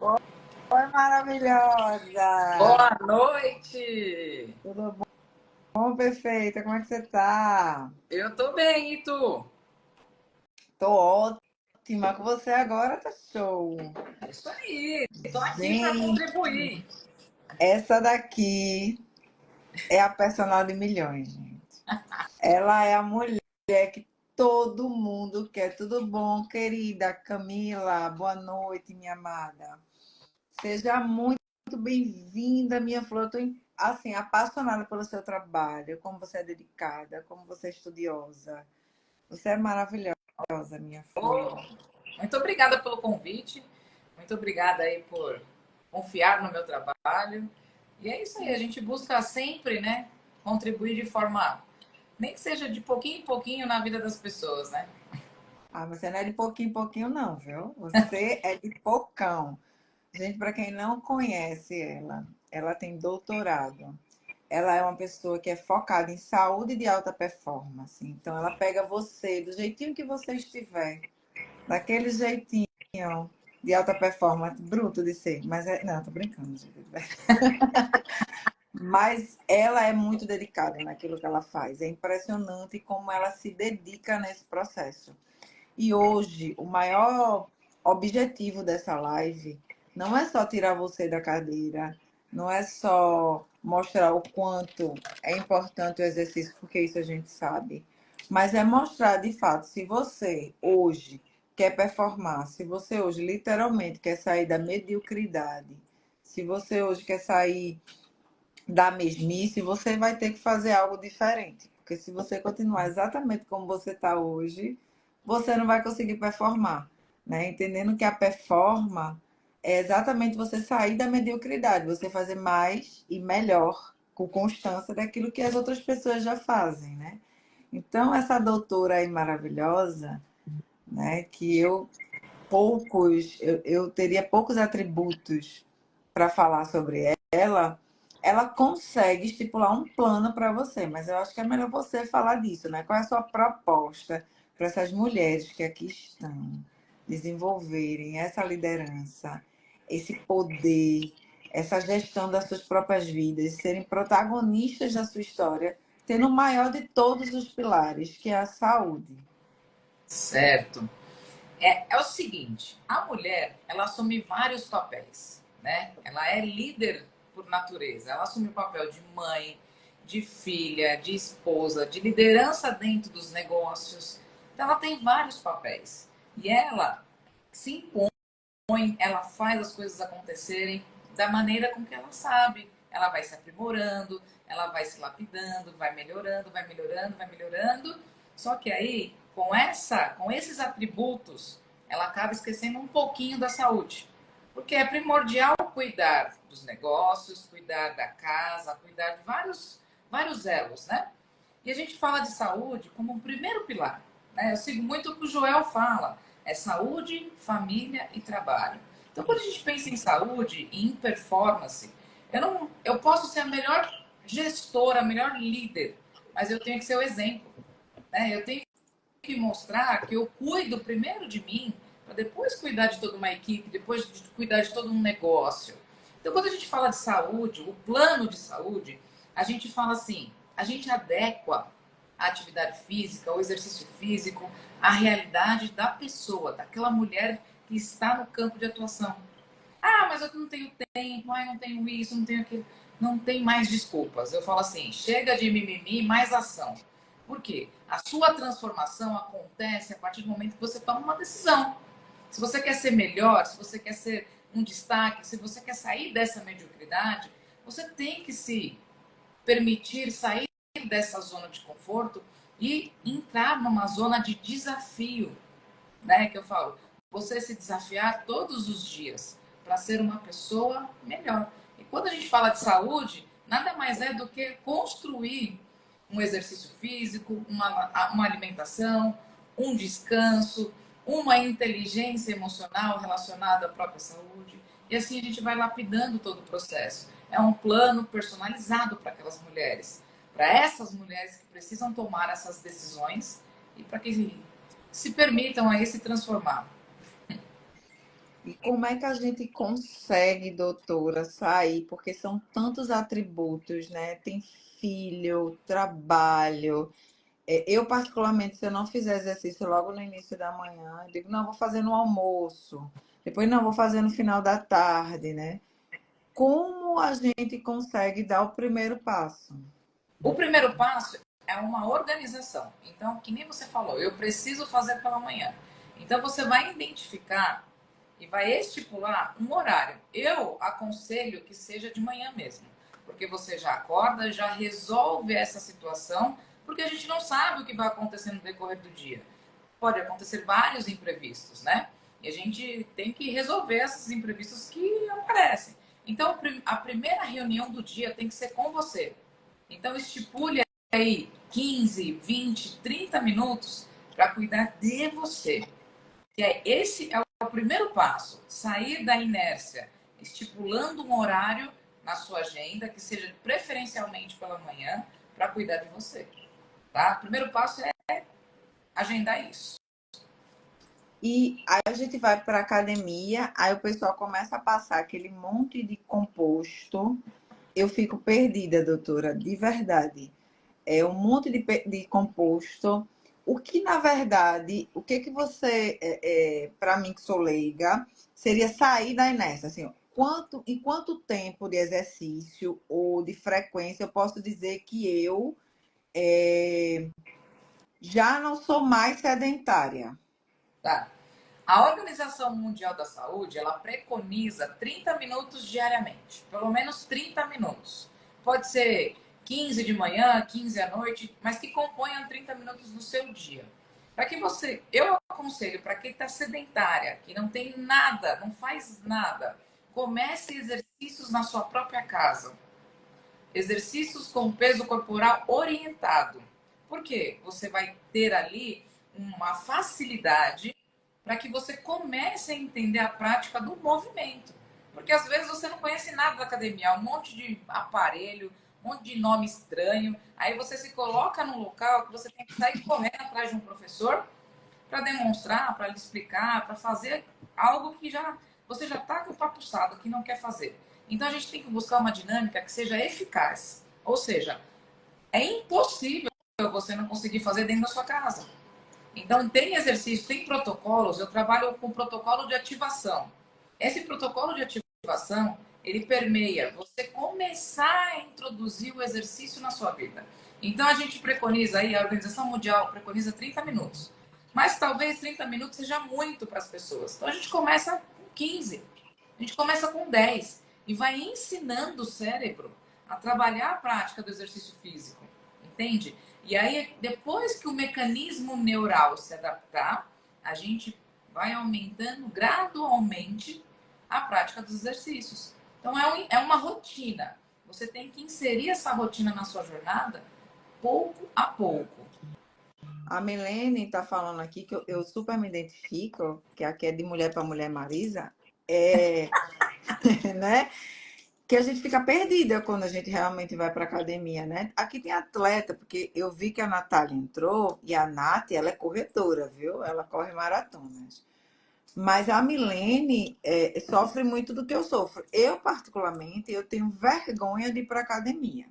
Oi, maravilhosa! Boa noite! Tudo bom, perfeita? Como é que você tá? Eu tô bem, e tu? Tô ótima. Com você agora tá show. Isso aí, tô aqui para Gente, contribuir. essa daqui é a personal de milhões, gente. Ela é a mulher que todo mundo quer. Tudo bom, querida Camila? Boa noite, minha amada. Seja muito bem-vinda, minha flor. Eu tô, assim, apaixonada pelo seu trabalho, como você é dedicada, como você é estudiosa. Você é maravilhosa, minha flor. Oh, muito obrigada pelo convite, muito obrigada aí por confiar no meu trabalho. E é isso aí, a gente busca sempre, né, contribuir de forma, nem que seja de pouquinho em pouquinho na vida das pessoas, né? Ah, você não é de pouquinho em pouquinho, não, viu? Você é de pocão. Gente, para quem não conhece ela, ela tem doutorado. Ela é uma pessoa que é focada em saúde de alta performance. Então, ela pega você do jeitinho que você estiver, daquele jeitinho de alta performance, bruto de ser. Mas não, tô brincando, gente. Mas ela é muito dedicada naquilo que ela faz. É impressionante como ela se dedica nesse processo. E hoje, o maior objetivo dessa live não é só tirar você da cadeira, não é só mostrar o quanto é importante o exercício, porque isso a gente sabe, mas é mostrar de fato se você hoje quer performar, se você hoje literalmente quer sair da mediocridade, se você hoje quer sair da mesmice, você vai ter que fazer algo diferente. Porque se você continuar exatamente como você está hoje, você não vai conseguir performar. Né? Entendendo que a performa é exatamente você sair da mediocridade, você fazer mais e melhor, com constância, daquilo que as outras pessoas já fazem. Né? Então, essa doutora aí maravilhosa, né, que eu teria poucos atributos para falar sobre ela, ela consegue estipular um plano para você, mas eu acho que é melhor você falar disso, né? Qual é a sua proposta para essas mulheres que aqui estão desenvolverem essa liderança, esse poder, essa gestão das suas próprias vidas, serem protagonistas da sua história, tendo o maior de todos os pilares, que é a saúde. Certo. É o seguinte, a mulher, ela assume vários papéis, né? Ela é líder por natureza. Ela assume o papel de mãe, de filha, de esposa, de liderança dentro dos negócios. Então, ela tem vários papéis. E ela se impõe, ela faz as coisas acontecerem da maneira com que ela sabe. Ela vai se aprimorando, ela vai se lapidando, vai melhorando, vai melhorando, vai melhorando. Só que aí, com esses atributos, ela acaba esquecendo um pouquinho da saúde. Porque é primordial cuidar dos negócios, cuidar da casa, cuidar de vários elos, né? E a gente fala de saúde como um primeiro pilar. Né? Eu sigo muito o que o Joel fala. É saúde, família e trabalho. Então, quando a gente pensa em saúde e em performance, eu posso ser a melhor gestora, a melhor líder, mas eu tenho que ser o exemplo. Né? Eu tenho que mostrar que eu cuido primeiro de mim, para depois cuidar de toda uma equipe, depois de cuidar de todo um negócio. Então, quando a gente fala de saúde, o plano de saúde, a gente fala assim, a gente adequa a atividade física, o exercício físico, à realidade da pessoa, daquela mulher que está no campo de atuação. Ah, mas eu não tenho tempo, eu não tenho isso, não tenho aquilo. Não tem mais desculpas. Eu falo assim, chega de mimimi, mais ação. Por quê? A sua transformação acontece a partir do momento que você toma uma decisão. Se você quer ser melhor, se você quer ser um destaque, se você quer sair dessa mediocridade, você tem que se permitir sair dessa zona de conforto e entrar numa zona de desafio, né? Que eu falo, você se desafiar todos os dias para ser uma pessoa melhor. E quando a gente fala de saúde, nada mais é do que construir um exercício físico, uma alimentação, um descanso, uma inteligência emocional relacionada à própria saúde. E assim a gente vai lapidando todo o processo. É um plano personalizado para aquelas mulheres, para essas mulheres que precisam tomar essas decisões e para que se permitam aí se transformar. E como é que a gente consegue, doutora, sair? Porque são tantos atributos, né? Tem filho, trabalho. Eu, particularmente, se eu não fizer exercício logo no início da manhã, eu digo, não, vou fazer no almoço. Depois, não, vou fazer no final da tarde, né? Como a gente consegue dar o primeiro passo? O primeiro passo é uma organização. Então, que nem você falou, eu preciso fazer pela manhã. Então, você vai identificar e vai estipular um horário. Eu aconselho que seja de manhã mesmo, porque você já acorda, já resolve essa situação, porque a gente não sabe o que vai acontecer no decorrer do dia. Pode acontecer vários imprevistos, né? E a gente tem que resolver esses imprevistos que aparecem. Então, a primeira reunião do dia tem que ser com você. Então, estipule aí 15, 20, 30 minutos para cuidar de você. Esse é o primeiro passo, sair da inércia, estipulando um horário na sua agenda, que seja preferencialmente pela manhã, para cuidar de você. Tá? O primeiro passo é agendar isso. E aí a gente vai para academia, aí o pessoal começa a passar aquele monte de composto. Eu fico perdida, doutora, de verdade. É um monte de composto. O que, na verdade, o que você, para mim que sou leiga, seria sair da inércia? Assim, em quanto tempo de exercício ou de frequência eu posso dizer que eu já não sou mais sedentária? Tá? A Organização Mundial da Saúde, ela preconiza 30 minutos diariamente, pelo menos 30 minutos. Pode ser 15 de manhã, 15 à noite, mas que componham 30 minutos do seu dia. Para que você, eu aconselho para quem está sedentária, que não tem nada, não faz nada, comece exercícios na sua própria casa. Exercícios com peso corporal orientado. Por quê? Você vai ter ali uma facilidade para que você comece a entender a prática do movimento. Porque às vezes você não conhece nada da academia, um monte de aparelho, um monte de nome estranho. Aí você se coloca num local que você tem que sair correndo atrás de um professor para demonstrar, para lhe explicar, para fazer algo que já você já está empapuçado, que não quer fazer. Então a gente tem que buscar uma dinâmica que seja eficaz. Ou seja, é impossível você não conseguir fazer dentro da sua casa. Então, tem exercício, tem protocolos. Eu trabalho com protocolo de ativação. Esse protocolo de ativação, ele permeia você começar a introduzir o exercício na sua vida. Então, a gente preconiza aí, a Organização Mundial preconiza 30 minutos. Mas talvez 30 minutos seja muito para as pessoas. Então, a gente começa com 15, a gente começa com 10 e vai ensinando o cérebro a trabalhar a prática do exercício físico. Entende? E aí, depois que o mecanismo neural se adaptar, a gente vai aumentando gradualmente a prática dos exercícios. Então, é uma rotina. Você tem que inserir essa rotina na sua jornada pouco a pouco. A Milene está falando aqui que eu super me identifico, que aqui é de mulher para mulher Marisa, né? Que a gente fica perdida quando a gente realmente vai para academia, né? Aqui tem atleta, porque eu vi que a Natália entrou e a Nath, ela é corredora, viu? Ela corre maratonas. Mas a Milene sofre muito do que eu sofro. Eu, particularmente, eu tenho vergonha de ir para academia.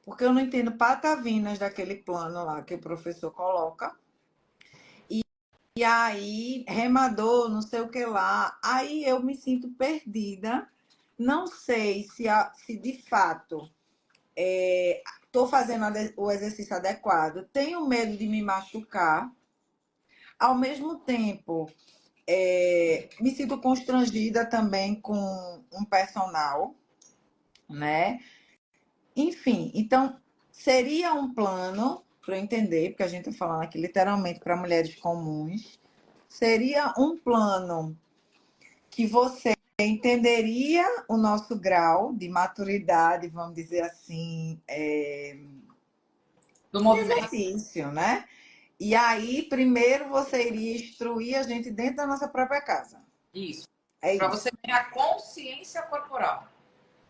Porque eu não entendo patavinas daquele plano lá que o professor coloca. E aí, remador, não sei o que lá. Aí eu me sinto perdida. Não sei se de fato estou fazendo o exercício adequado. Tenho medo de me machucar. Ao mesmo tempo, me sinto constrangida também com um personal, né? Enfim, então seria um plano para eu entender, porque a gente está falando aqui literalmente para mulheres comuns, seria um plano que você entenderia o nosso grau de maturidade, vamos dizer assim, Do de movimento. exercício, né? E aí, primeiro você iria instruir a gente dentro da nossa própria casa. Isso. É Para você isso. ganhar consciência corporal.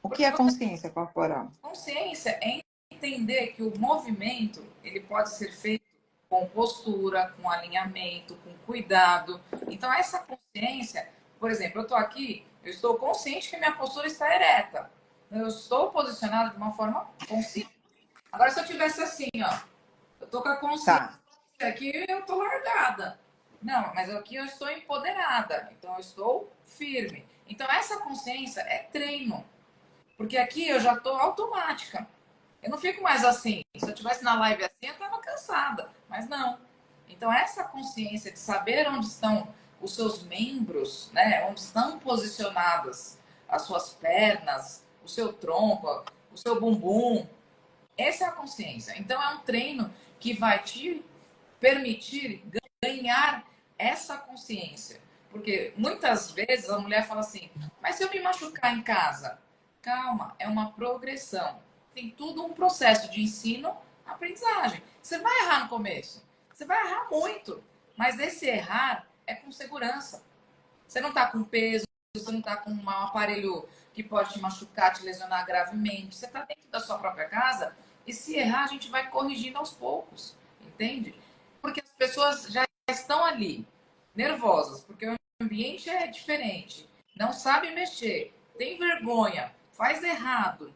O que Porque é você consciência corporal? consciência é entender que o movimento ele pode ser feito com postura, com alinhamento, com cuidado. Então essa consciência Por exemplo, eu estou aqui, eu estou consciente que minha postura está ereta. Eu estou posicionada de uma forma consciente. Agora, se eu tivesse assim, ó, eu estou com a consciência Tá. aqui, eu estou largada. Não, mas aqui eu estou empoderada, então eu estou firme. Então, essa consciência é treino, porque aqui eu já estou automática. Eu não fico mais assim. Se eu estivesse na live assim, eu estava cansada, mas não. Então, essa consciência de saber onde estão os seus membros, né? Onde estão posicionadas as suas pernas, o seu tronco, o seu bumbum, essa é a consciência. Então, é um treino que vai te permitir ganhar essa consciência. Porque muitas vezes a mulher fala assim: mas se eu me machucar em casa? Calma, é uma progressão. Tem tudo um processo de ensino, aprendizagem. Você vai errar no começo, você vai errar muito, mas esse errar é com segurança. Você não está com peso, você não está com um aparelho que pode te machucar, te lesionar gravemente. Você está dentro da sua própria casa e se errar, a gente vai corrigindo aos poucos, entende? Porque as pessoas já estão ali, nervosas, porque o ambiente é diferente, não sabe mexer, tem vergonha, faz errado.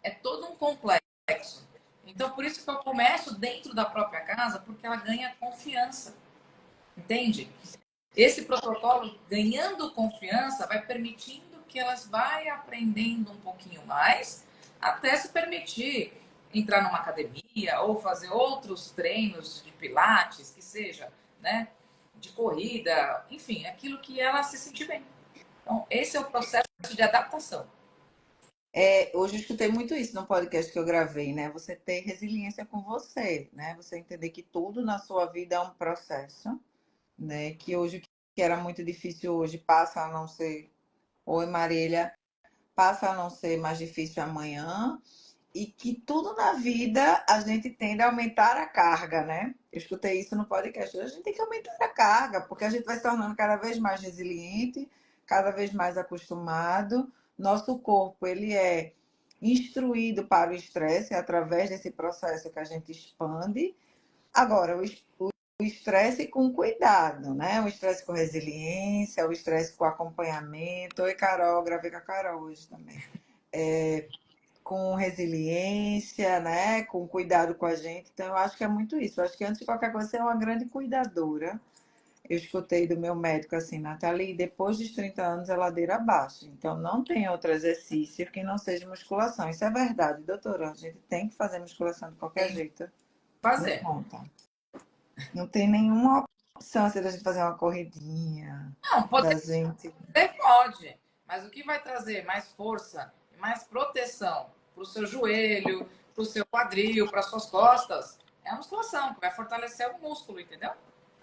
É todo um complexo. Então, por isso que eu começo dentro da própria casa, porque ela ganha confiança, entende? Esse protocolo, ganhando confiança, vai permitindo que elas vai aprendendo um pouquinho mais, até se permitir entrar numa academia ou fazer outros treinos de pilates, que seja, né, de corrida, enfim, aquilo que ela se sentir bem. Então, esse é o processo de adaptação. Hoje eu escutei muito isso no podcast que eu gravei, né? Você ter resiliência com você, né? Você entender que tudo na sua vida é um processo, né? Que hoje o que era muito difícil hoje passa a não ser. Oi, Marília, passa a não ser mais difícil amanhã. E que tudo na vida a gente tende a aumentar a carga, né? Eu escutei isso no podcast. A gente tem que aumentar a carga, porque a gente vai se tornando cada vez mais resiliente, cada vez mais acostumado. Nosso corpo, ele é instruído para o estresse através desse processo que a gente expande. Agora, o estresse com cuidado, né? O estresse com resiliência, o estresse com acompanhamento. Oi, Carol, gravei com a Carol hoje também. Com resiliência, né? Com cuidado com a gente. Então, eu acho que é muito isso. Eu acho que antes de qualquer coisa, você é uma grande cuidadora. Eu escutei do meu médico assim, Nathalie, depois dos 30 anos é ladeira abaixo. Então, não tem outro exercício que não seja musculação. Isso é verdade, doutora. A gente tem que fazer musculação de qualquer Tem que jeito. Não fazer. conta. Não tem nenhuma opção assim, da gente fazer uma corridinha, Não, da poder gente. pode, mas o que vai trazer mais força, mais proteção para o seu joelho, para o seu quadril, para as suas costas, é a musculação, que vai fortalecer o músculo, entendeu?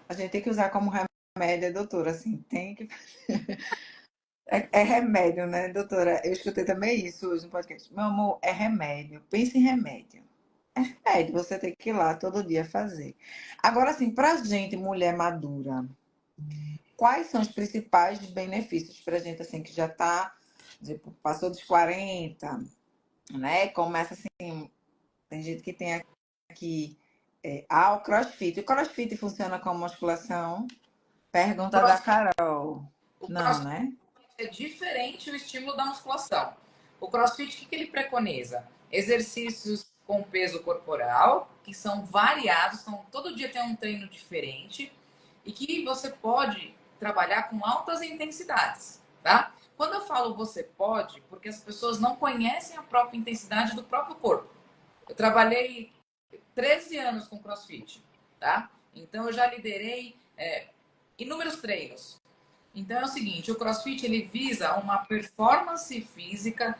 A gente tem que usar como remédio, doutora, assim, tem que. É remédio, né, doutora? Eu escutei também isso hoje no podcast. Meu amor, é remédio. Pense em remédio. É remédio, você tem que ir lá todo dia fazer. Agora, assim, pra gente, mulher madura, quais são os principais benefícios pra gente, assim, que já tá, tipo, passou dos 40, né? Começa assim, tem gente que tem aqui, o CrossFit. O CrossFit funciona como musculação? O Pergunta da crossfit, Carol. o Não, crossfit né? é diferente o estímulo da musculação. O crossfit, o que ele preconiza? Exercícios com peso corporal, que são variados, então todo dia tem um treino diferente e que você pode trabalhar com altas intensidades, tá? Quando eu falo você pode, porque as pessoas não conhecem a própria intensidade do próprio corpo. Eu trabalhei 13 anos com CrossFit, tá? Então eu já liderei inúmeros treinos. Então é o seguinte, o CrossFit ele visa uma performance física,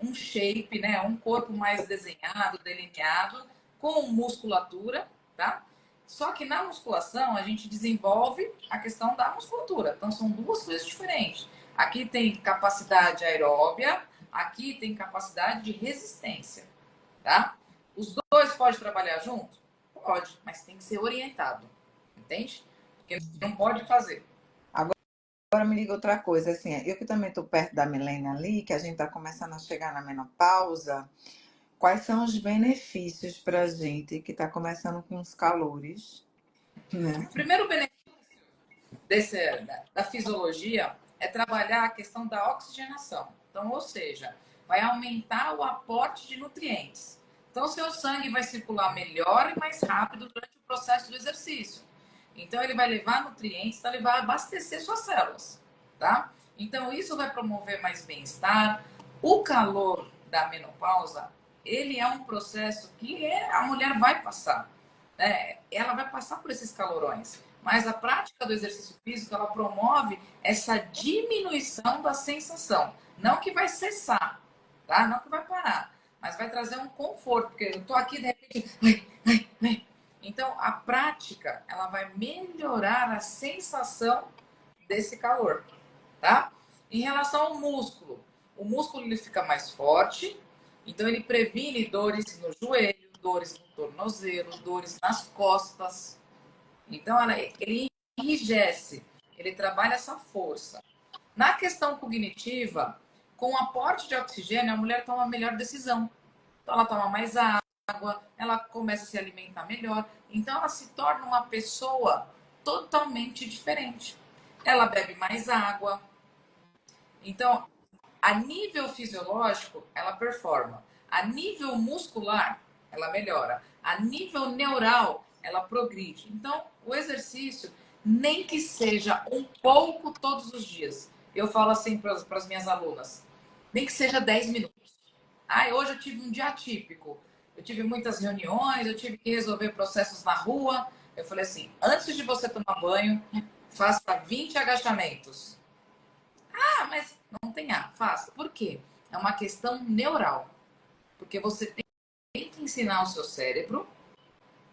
um shape, né, um corpo mais desenhado, delineado, com musculatura, tá? Só que na musculação a gente desenvolve a questão da musculatura. Então são duas coisas diferentes. Aqui tem capacidade aeróbia, aqui tem capacidade de resistência, tá? Os dois podem trabalhar junto? Pode, mas tem que ser orientado, entende? Porque não pode fazer. Agora me diga outra coisa, assim, eu que também estou perto da Milena ali, que a gente está começando a chegar na menopausa, quais são os benefícios para a gente que está começando com os calores, né? O primeiro benefício da fisiologia é trabalhar a questão da oxigenação. Então, ou seja, vai aumentar o aporte de nutrientes. Então, seu sangue vai circular melhor e mais rápido durante o processo do exercício. Então, ele vai levar nutrientes, então ele vai abastecer suas células, tá? Então, isso vai promover mais bem-estar. O calor da menopausa, ele é um processo que a mulher vai passar, né? Ela vai passar por esses calorões. Mas a prática do exercício físico, ela promove essa diminuição da sensação. Não que vai cessar, tá? Não que vai parar, mas vai trazer um conforto, porque eu tô aqui, de repente, então a prática, ela vai melhorar a sensação desse calor, tá? Em relação ao músculo, o músculo ele fica mais forte, então ele previne dores no joelho, dores no tornozelo, dores nas costas. Então ele enrijece, ele trabalha essa força. Na questão cognitiva, com o aporte de oxigênio, a mulher toma uma melhor decisão. Então ela toma mais água, ela começa a se alimentar melhor. Então ela se torna uma pessoa totalmente diferente. Ela bebe mais água. Então, a nível fisiológico, ela performa. A nível muscular, ela melhora. A nível neural, ela progride. Então, o exercício, nem que seja um pouco todos os dias. Eu falo assim para as minhas alunas, nem que seja 10 minutos. Ah, hoje eu tive um dia atípico. Eu tive muitas reuniões, eu tive que resolver processos na rua. Eu falei assim, antes de você tomar banho, faça 20 agachamentos. Ah, mas não tem A, faça. Por quê? É uma questão neural. Porque você tem que ensinar o seu cérebro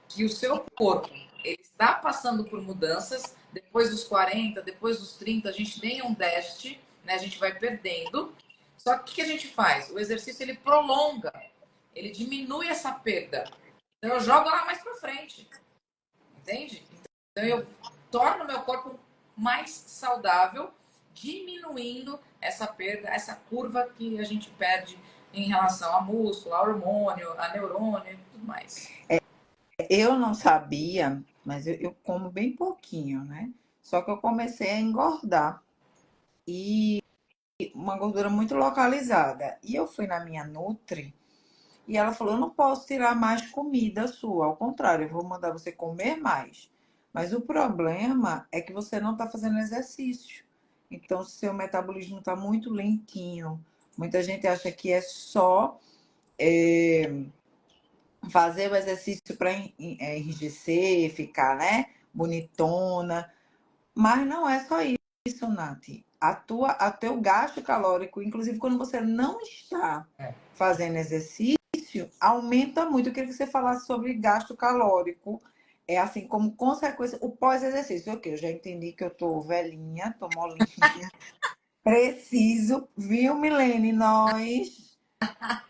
que o seu corpo ele está passando por mudanças. Depois dos 40, depois dos 30, a gente tem um déficit, né? A gente vai perdendo. Só que o que a gente faz? O exercício ele prolonga, ele diminui essa perda. Então eu jogo lá mais para frente, entende? Então eu torno o meu corpo mais saudável, diminuindo essa perda, essa curva que a gente perde em relação a músculo, a hormônio, a neurônio e tudo mais. Eu não sabia, mas eu como bem pouquinho, né? Só que eu comecei a engordar e uma gordura muito localizada. E eu fui na minha Nutri e ela falou: eu não posso tirar mais comida sua, ao contrário, eu vou mandar você comer mais. Mas o problema é que você não está fazendo exercício. Então, seu metabolismo está muito lentinho. Muita gente acha que é só fazer o exercício para enrijecer, ficar, né, bonitona. Mas não é só isso, Nath. A teu gasto calórico, inclusive quando você não está fazendo exercício, aumenta muito. Eu queria que você falasse sobre gasto calórico. É assim, como consequência, o pós-exercício. Ok, eu já entendi que eu tô velhinha, tô molinha. Preciso, viu, Milene? Nós,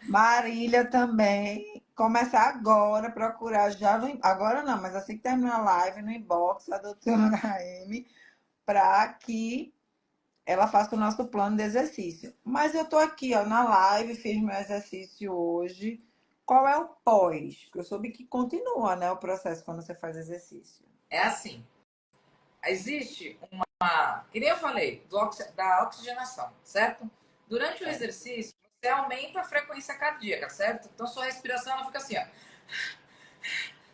Marília também. Começar agora, procurar já no, agora não, mas assim que terminar a live no inbox da doutora HM, para que ela faça o nosso plano de exercício. Mas eu tô aqui, ó, na live, fiz meu exercício hoje. Qual é o pós? Porque eu soube que continua, né, o processo quando você faz exercício. É assim, existe uma, que nem eu falei, da oxigenação, certo? Durante o exercício, você aumenta a frequência cardíaca, certo? Então, sua respiração ela fica assim, ó.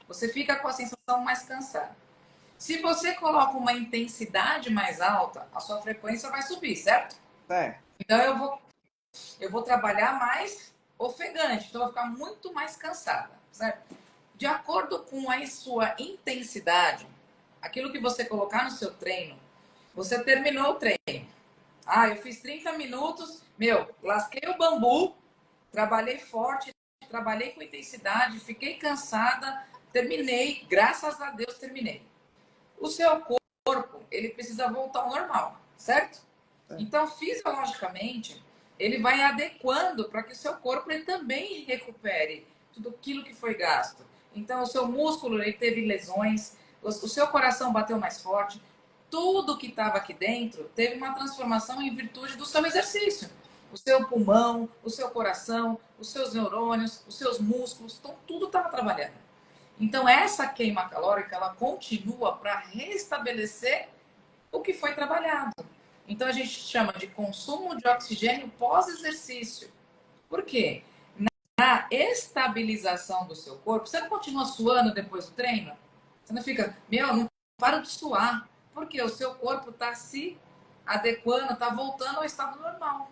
Você fica com a sensação mais cansada. Se você coloca uma intensidade mais alta, a sua frequência vai subir, certo? É. Então eu vou trabalhar mais ofegante, então eu vou ficar muito mais cansada, certo? De acordo com a sua intensidade, aquilo que você colocar no seu treino, você terminou o treino. Ah, eu fiz 30 minutos, lasquei o bambu, trabalhei forte, trabalhei com intensidade, fiquei cansada, terminei, graças a Deus terminei. O seu corpo, ele precisa voltar ao normal, certo? Então, fisiologicamente, ele vai adequando para que o seu corpo ele também recupere tudo aquilo que foi gasto. Então, o seu músculo ele teve lesões, o seu coração bateu mais forte, tudo que estava aqui dentro teve uma transformação em virtude do seu exercício. O seu pulmão, o seu coração, os seus neurônios, os seus músculos, então, tudo estava trabalhando. Então, essa queima calórica, ela continua para restabelecer o que foi trabalhado. Então a gente chama de consumo de oxigênio pós-exercício. Por quê? Na estabilização do seu corpo, você não continua suando depois do treino? Você não fica, não paro de suar, porque o seu corpo está se adequando, está voltando ao estado normal.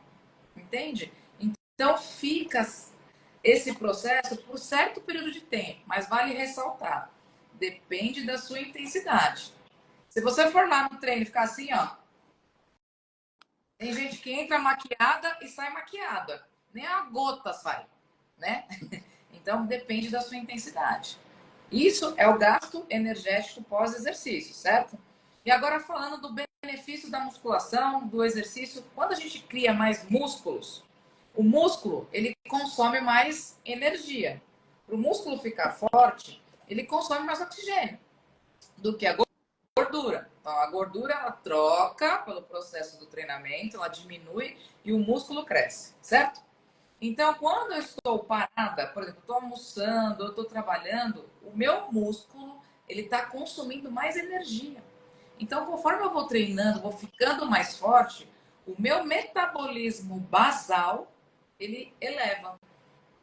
Entende? Então fica esse processo por certo período de tempo, mas vale ressaltar, depende da sua intensidade. Se você for lá no treino e ficar assim, ó, tem gente que entra maquiada e sai maquiada, nem a gota sai, né? Então depende da sua intensidade. Isso é o gasto energético pós-exercício, certo? E agora falando do benefício da musculação, do exercício, quando a gente cria mais músculos, o músculo, ele consome mais energia. Para o músculo ficar forte, ele consome mais oxigênio do que a gordura. Então, a gordura, ela troca pelo processo do treinamento, ela diminui e o músculo cresce, certo? Então, quando eu estou parada, por exemplo, estou almoçando, eu estou trabalhando, o meu músculo, ele está consumindo mais energia. Então, conforme eu vou treinando, vou ficando mais forte, o meu metabolismo basal, ele eleva.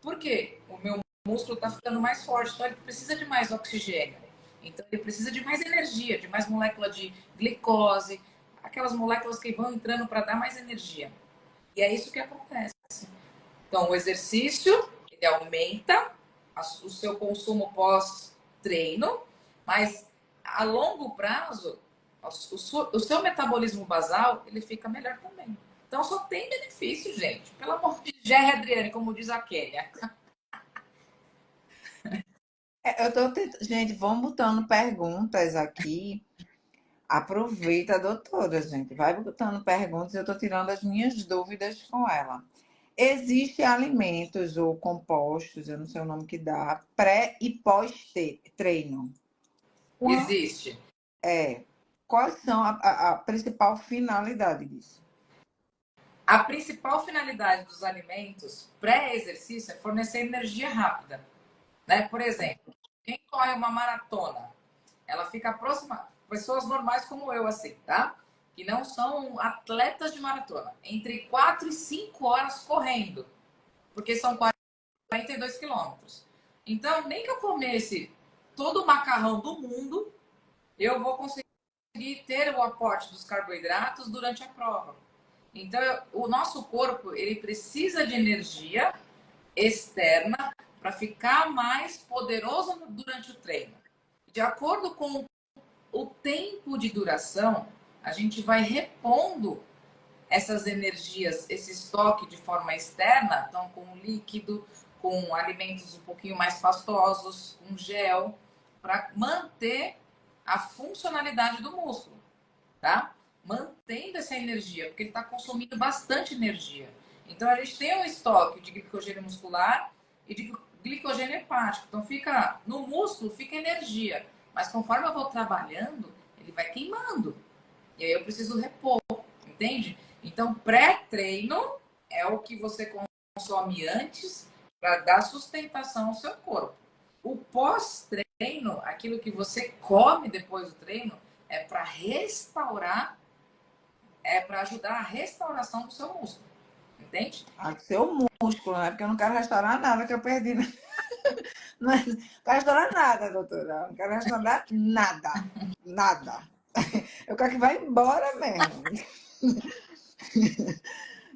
Por quê? O meu músculo está ficando mais forte, então ele precisa de mais oxigênio. Então ele precisa de mais energia, de mais molécula de glicose, aquelas moléculas que vão entrando para dar mais energia. E é isso que acontece. Então o exercício, ele aumenta o seu consumo pós-treino, mas a longo prazo, o seu metabolismo basal, ele fica melhor também. Então só tem benefício, gente. Pelo amor de Jerry Adriane, como diz a Kênia. Eu tô Gente, vamos botando perguntas aqui. Aproveita, doutora, gente. Vai botando perguntas, eu tô tirando as minhas dúvidas com ela. Existem alimentos ou compostos, eu não sei o nome que dá, pré e pós-treino. Existe. Quais são a principal finalidade disso? A principal finalidade dos alimentos pré-exercício é fornecer energia rápida, né? Por exemplo, quem corre uma maratona, ela fica próxima, pessoas normais como eu, assim, tá? Que não são atletas de maratona, entre 4 e 5 horas correndo, porque são 42 quilômetros. Então, nem que eu comesse todo o macarrão do mundo, eu vou conseguir ter o aporte dos carboidratos durante a prova. Então, o nosso corpo, ele precisa de energia externa para ficar mais poderoso durante o treino. De acordo com o tempo de duração, a gente vai repondo essas energias, esse estoque de forma externa, então com líquido, com alimentos um pouquinho mais pastosos, com gel, para manter a funcionalidade do músculo, tá? Mantendo essa energia, porque ele está consumindo bastante energia. Então a gente tem um estoque de glicogênio muscular e de glicogênio hepático. Então fica no músculo, fica energia, mas conforme eu vou trabalhando, ele vai queimando. E aí eu preciso repor, entende? Então pré-treino é o que você consome antes para dar sustentação ao seu corpo. O pós-treino, aquilo que você come depois do treino, é para restaurar, é para ajudar a restauração do seu músculo. Entende? Do seu músculo, né? Porque eu não quero restaurar nada que eu perdi. Não quero restaurar nada, doutora. Não quero restaurar nada. Nada. Eu quero que vá embora mesmo.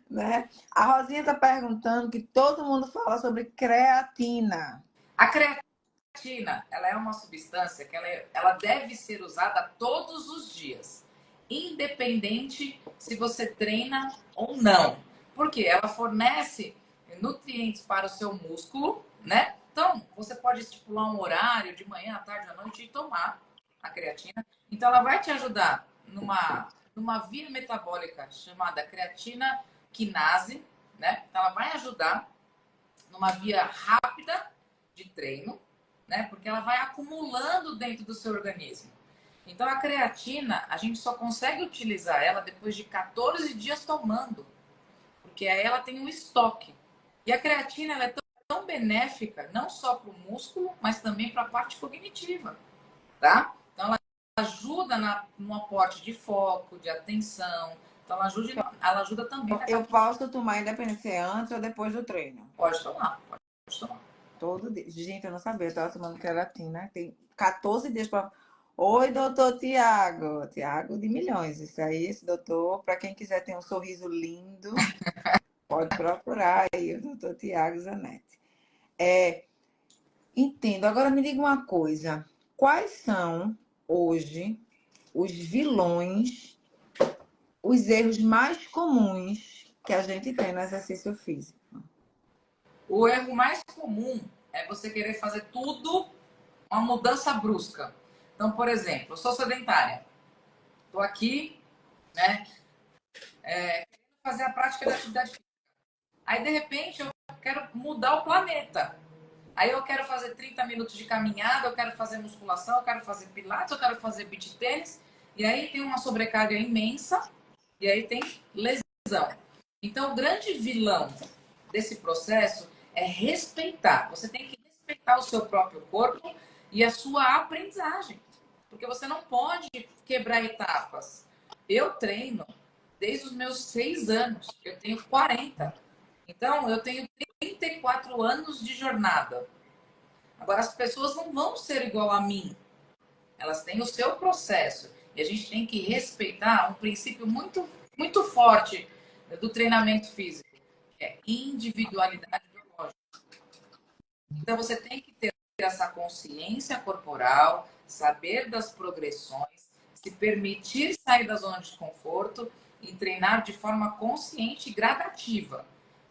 Né? A Rosinha está perguntando que todo mundo fala sobre creatina. A creatina, ela é uma substância que ela deve ser usada todos os dias, independente se você treina ou não. Porque ela fornece nutrientes para o seu músculo, né? Então, você pode estipular um horário de manhã, à tarde, à noite e tomar a creatina. Então, ela vai te ajudar numa via metabólica chamada creatina quinase, né? Então, ela vai ajudar numa via rápida de treino, né? Porque ela vai acumulando dentro do seu organismo. Então, a creatina, a gente só consegue utilizar ela depois de 14 dias tomando, porque aí ela tem um estoque. E a creatina, ela é tão benéfica, não só para o músculo, mas também para a parte cognitiva, tá? Então, ela ajuda no aporte de foco, de atenção. Então, ela ajuda também na Eu posso tomar independente antes ou depois do treino? Pode tomar, pode tomar. Todo dia. Gente, eu não sabia, eu tava tomando creatina. Tem 14 dias para. Oi, doutor Tiago. Tiago de milhões. Isso aí, esse doutor, para quem quiser ter um sorriso lindo, pode procurar aí o doutor Tiago Zanetti. Entendo. Agora me diga uma coisa. Quais são, hoje, os vilões, os erros mais comuns que a gente tem no exercício físico? O erro mais comum é você querer fazer tudo uma mudança brusca. Então, por exemplo, eu sou sedentária. Estou aqui, né, querendo fazer a prática da atividade física. Aí, de repente, eu quero mudar o planeta. Aí eu quero fazer 30 minutos de caminhada, eu quero fazer musculação, eu quero fazer pilates, eu quero fazer beach tênis. E aí tem uma sobrecarga imensa e aí tem lesão. Então, o grande vilão desse processo é respeitar. Você tem que respeitar o seu próprio corpo e a sua aprendizagem. Porque você não pode quebrar etapas. Eu treino desde os meus 6 anos. Eu tenho 40. Então, eu tenho 34 anos de jornada. Agora, as pessoas não vão ser igual a mim. Elas têm o seu processo. E a gente tem que respeitar um princípio muito, muito forte do treinamento físico, que é individualidade biológica. Então, você tem que ter essa consciência corporal, saber das progressões, se permitir sair da zona de conforto e treinar de forma consciente e gradativa.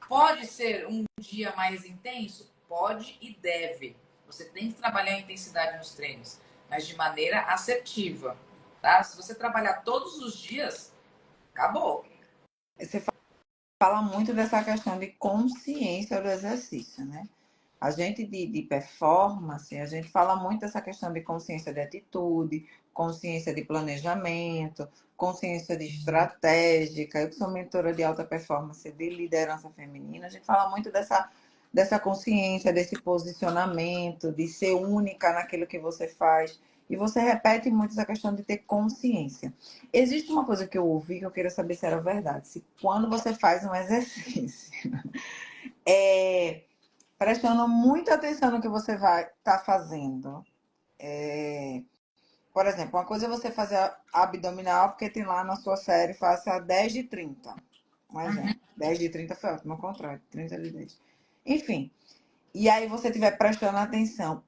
Pode ser um dia mais intenso? Pode e deve. Você tem que trabalhar a intensidade nos treinos, mas de maneira assertiva. Tá? Se você trabalhar todos os dias, acabou. Você fala muito dessa questão de consciência do exercício, né? A gente de performance, a gente fala muito dessa questão de consciência de atitude, consciência de planejamento, consciência de estratégica. Eu que sou mentora de alta performance de liderança feminina, a gente fala muito dessa consciência, desse posicionamento, de ser única naquilo que você faz. E você repete muito essa questão de ter consciência. Existe uma coisa que eu ouvi que eu queria saber se era verdade. Se quando você faz um exercício, prestando muita atenção no que você vai estar fazendo. Por exemplo, uma coisa é você fazer abdominal, porque tem lá na sua série, faça 10 de 30. Um exemplo. 10 de 30 foi ótimo, ao contrário, 30 de 10. Enfim. E aí você estiver prestando atenção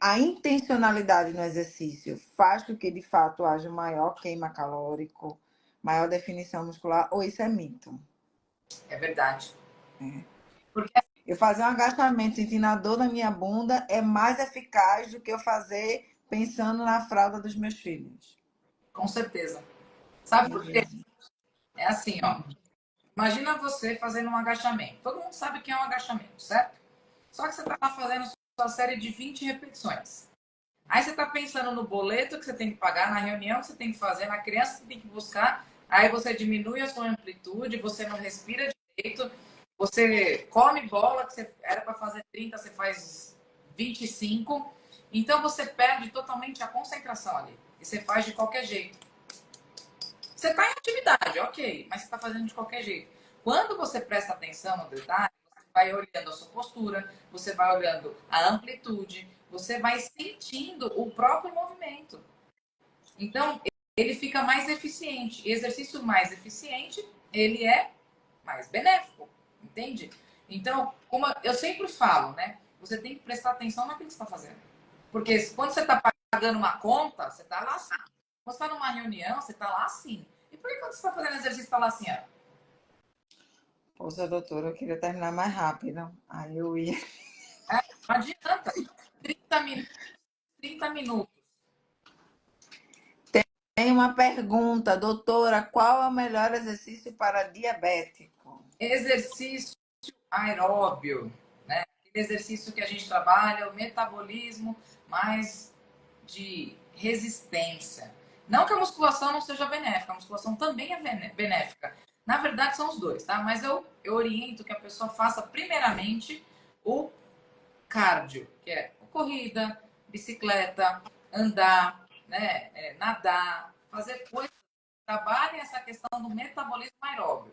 a intencionalidade no exercício faz com que de fato haja maior queima calórico, maior definição muscular, ou isso é mito? É verdade. Porque, Eu fazer um agachamento sentindo a dor na minha bunda é mais eficaz do que eu fazer pensando na fralda dos meus filhos. com certeza. Sabe por quê? É assim, ó. Imagina você fazendo um agachamento. Todo mundo sabe que é um agachamento, certo? Só que você está fazendo sua série de 20 repetições. Aí você está pensando no boleto que você tem que pagar, na reunião que você tem que fazer, na criança que você tem que buscar. Aí você diminui a sua amplitude, você não respira direito, você come bola, que você era para fazer 30, você faz 25. Então você perde totalmente a concentração ali. E você faz de qualquer jeito. Você está em atividade, ok, mas você está fazendo de qualquer jeito. Quando você presta atenção no detalhe, você vai olhando a sua postura, você vai olhando a amplitude, você vai sentindo o próprio movimento. Então, ele fica mais eficiente. E exercício mais eficiente, ele é mais benéfico, entende? Então, como eu sempre falo, né? Você tem que prestar atenção naquilo que você está fazendo. Porque quando você está pagando uma conta, você está lá assim. Quando você está numa reunião, você está lá assim. E por que quando você está fazendo exercício, está lá assim, ó? Poxa, doutora, eu queria terminar mais rápido. Aí eu ia. Não adianta. 30 minutos. 30 minutos. Tem uma pergunta, doutora: qual é o melhor exercício para diabético? Exercício aeróbio, né? Aquele exercício que a gente trabalha, o metabolismo, mais de resistência. Não que a musculação não seja benéfica, a musculação também é benéfica. Na verdade, são os dois, tá? Mas eu oriento que a pessoa faça primeiramente o cardio, que é corrida, bicicleta, andar, né, nadar, fazer coisas que trabalhem essa questão do metabolismo aeróbio,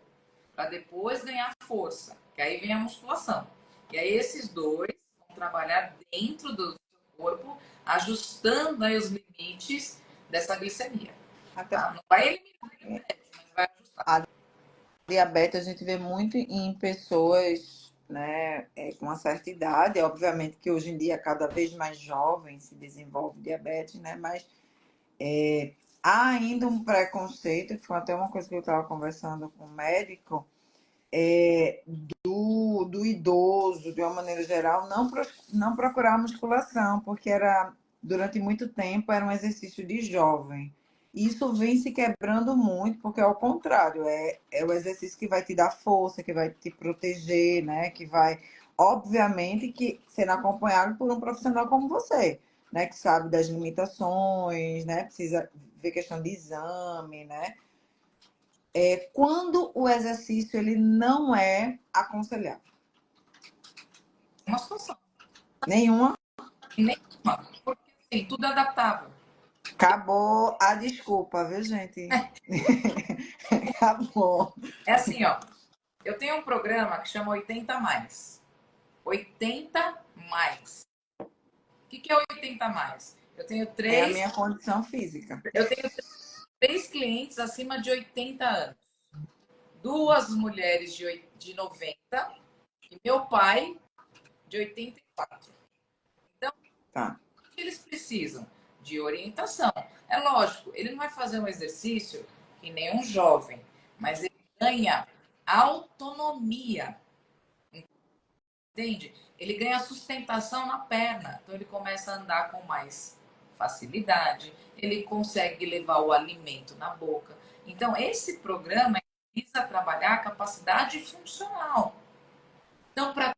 para depois ganhar força, que aí vem a musculação. E aí esses dois vão trabalhar dentro do seu corpo, ajustando aí os limites dessa glicemia. Até Tá? Não vai eliminar a diabetes, mas vai ajustar. a diabetes a gente vê muito em pessoas, né, com uma certa idade. Obviamente que hoje em dia cada vez mais jovem se desenvolve diabetes, né? Mas há ainda um preconceito, que foi até uma coisa que eu estava conversando com o médico, do idoso, de uma maneira geral, não procurar musculação, porque durante muito tempo era um exercício de jovem. Isso vem se quebrando muito, porque ao contrário, é o exercício que vai te dar força, que vai te proteger, né? Que vai, obviamente, que sendo acompanhado por um profissional como você, né? Que sabe das limitações, né? Precisa ver questão de exame, né? Quando o exercício ele não é aconselhável. Uma situação. Nenhuma. Nenhuma. Porque assim, tudo é adaptável. Acabou a desculpa, viu, gente? Acabou. É assim, ó. Eu tenho um programa que chama 80 mais. 80 mais. O que é 80 mais? É a minha condição física. Eu tenho três clientes acima de 80 anos. Duas mulheres de 90 e meu pai de 84. Então, Tá. o que eles precisam? De orientação. É lógico, ele não vai fazer um exercício que nem um jovem, mas ele ganha autonomia, entende? Ele ganha sustentação na perna, então ele começa a andar com mais facilidade, ele consegue levar o alimento na boca. Então, esse programa visa trabalhar a capacidade funcional. Então, para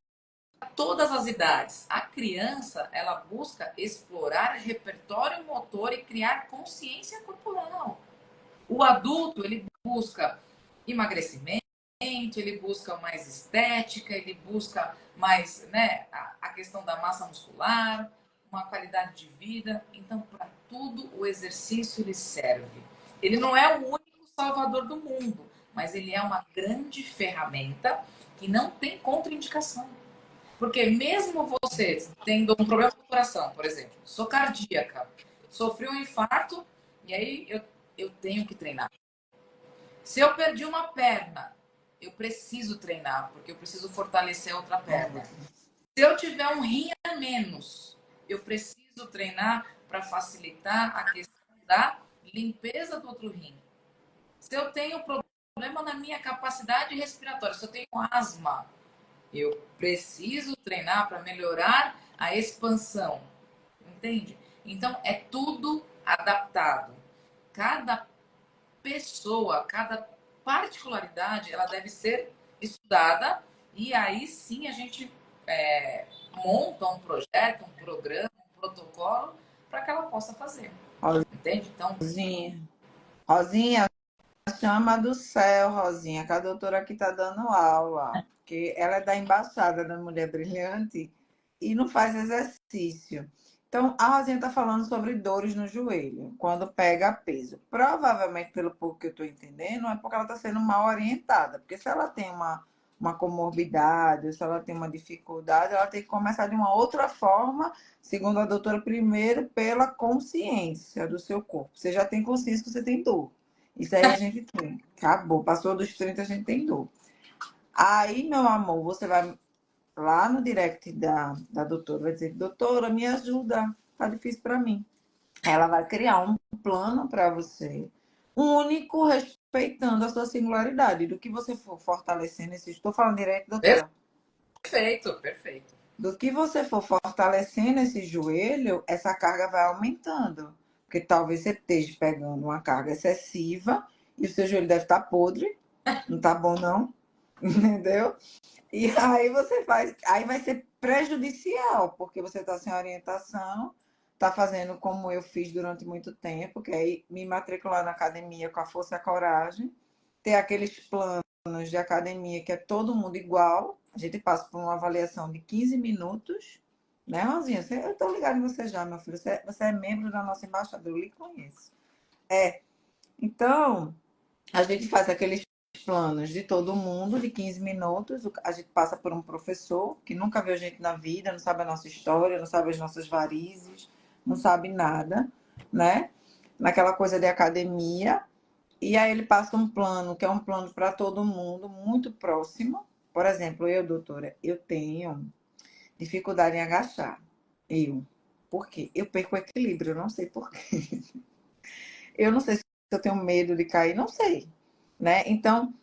todas as idades, a criança, ela busca explorar repertório motor e criar consciência corporal. O adulto, ele busca emagrecimento, ele busca mais estética, ele busca mais, né, a questão da massa muscular, uma qualidade de vida. Então, para tudo o exercício ele serve. Ele não é o único salvador do mundo, mas ele é uma grande ferramenta que não tem contraindicação. Porque mesmo você tendo um problema no coração, por exemplo, sou cardíaca, sofri um infarto e aí eu tenho que treinar. Se eu perdi uma perna, eu preciso treinar, porque eu preciso fortalecer a outra perna. Se eu tiver um rim a menos, eu preciso treinar para facilitar a questão da limpeza do outro rim. Se eu tenho problema na minha capacidade respiratória, se eu tenho asma, eu preciso treinar para melhorar a expansão. Entende? Então, é tudo adaptado. Cada pessoa, cada particularidade, ela deve ser estudada e aí sim a gente monta um projeto, um programa, um protocolo para que ela possa fazer. Entende? Então, Rosinha. Rosinha, chama do céu, Rosinha, que a doutora aqui tá dando aula. Porque ela é da embaixada da Mulher Brilhante e não faz exercício. Então, a Rosinha está falando sobre dores no joelho, quando pega peso. Provavelmente, pelo pouco que eu estou entendendo, é porque ela está sendo mal orientada. Porque se ela tem uma comorbidade, ou se ela tem uma dificuldade, ela tem que começar de uma outra forma, segundo a doutora, primeiro pela consciência do seu corpo. Você já tem consciência que você tem dor. Isso aí a gente tem. Acabou. Passou dos 30, a gente tem dor. Aí, meu amor, você vai lá no direct da doutora, vai dizer, doutora, me ajuda, tá difícil para mim. Ela vai criar um plano para você, único, respeitando a sua singularidade. Do que você for fortalecendo esse. Estou falando direto, doutora. perfeito, perfeito. Do que você for fortalecendo esse joelho, essa carga vai aumentando. Porque talvez você esteja pegando uma carga excessiva e o seu joelho deve estar podre. Não tá bom, não. Entendeu? E aí você faz, aí vai ser prejudicial, porque você está sem orientação, está fazendo como eu fiz durante muito tempo, que é me matricular na academia com a força e a coragem, ter aqueles planos de academia que é todo mundo igual, a gente passa por uma avaliação de 15 minutos, Né, Rosinha? Eu tô ligada em você já, meu filho. Você é membro da nossa embaixada, eu lhe conheço. É, então, a gente faz aqueles planos de todo mundo, de 15 minutos. A gente passa por um professor que nunca viu a gente na vida, não sabe a nossa história, não sabe as nossas varizes, não sabe nada, né? Naquela coisa de academia. E aí ele passa um plano, que é um plano para todo mundo, muito próximo. Por exemplo, eu, doutora, eu tenho dificuldade em agachar. Eu. Por quê? Eu perco o equilíbrio, eu não sei por quê. Eu não sei se eu tenho medo de cair, não sei. Né? Então,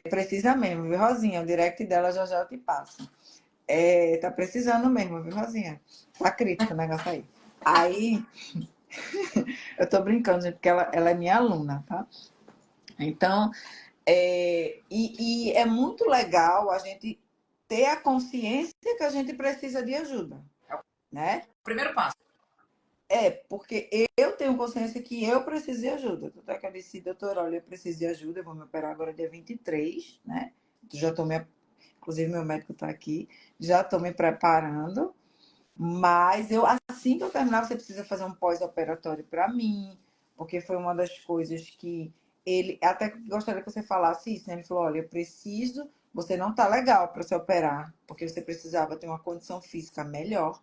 precisa mesmo, viu, Rosinha? O direct dela já já eu te passo. Tá precisando mesmo, viu, Rosinha? Tá crítico o negócio aí. Aí, eu tô brincando, gente, porque ela é minha aluna, tá? Então, e é muito legal a gente ter a consciência que a gente precisa de ajuda, É o né? primeiro passo. Porque eu tenho consciência que eu preciso de ajuda. Até que eu disse, doutor, olha, eu preciso de ajuda, eu vou me operar agora dia 23, né? Já tô me, inclusive meu médico está aqui, já estou me preparando, mas assim que eu terminar, você precisa fazer um pós-operatório para mim, porque foi uma das coisas que ele, até gostaria que você falasse isso, né? Ele falou, olha, eu preciso, você não tá legal para se operar, porque você precisava ter uma condição física melhor.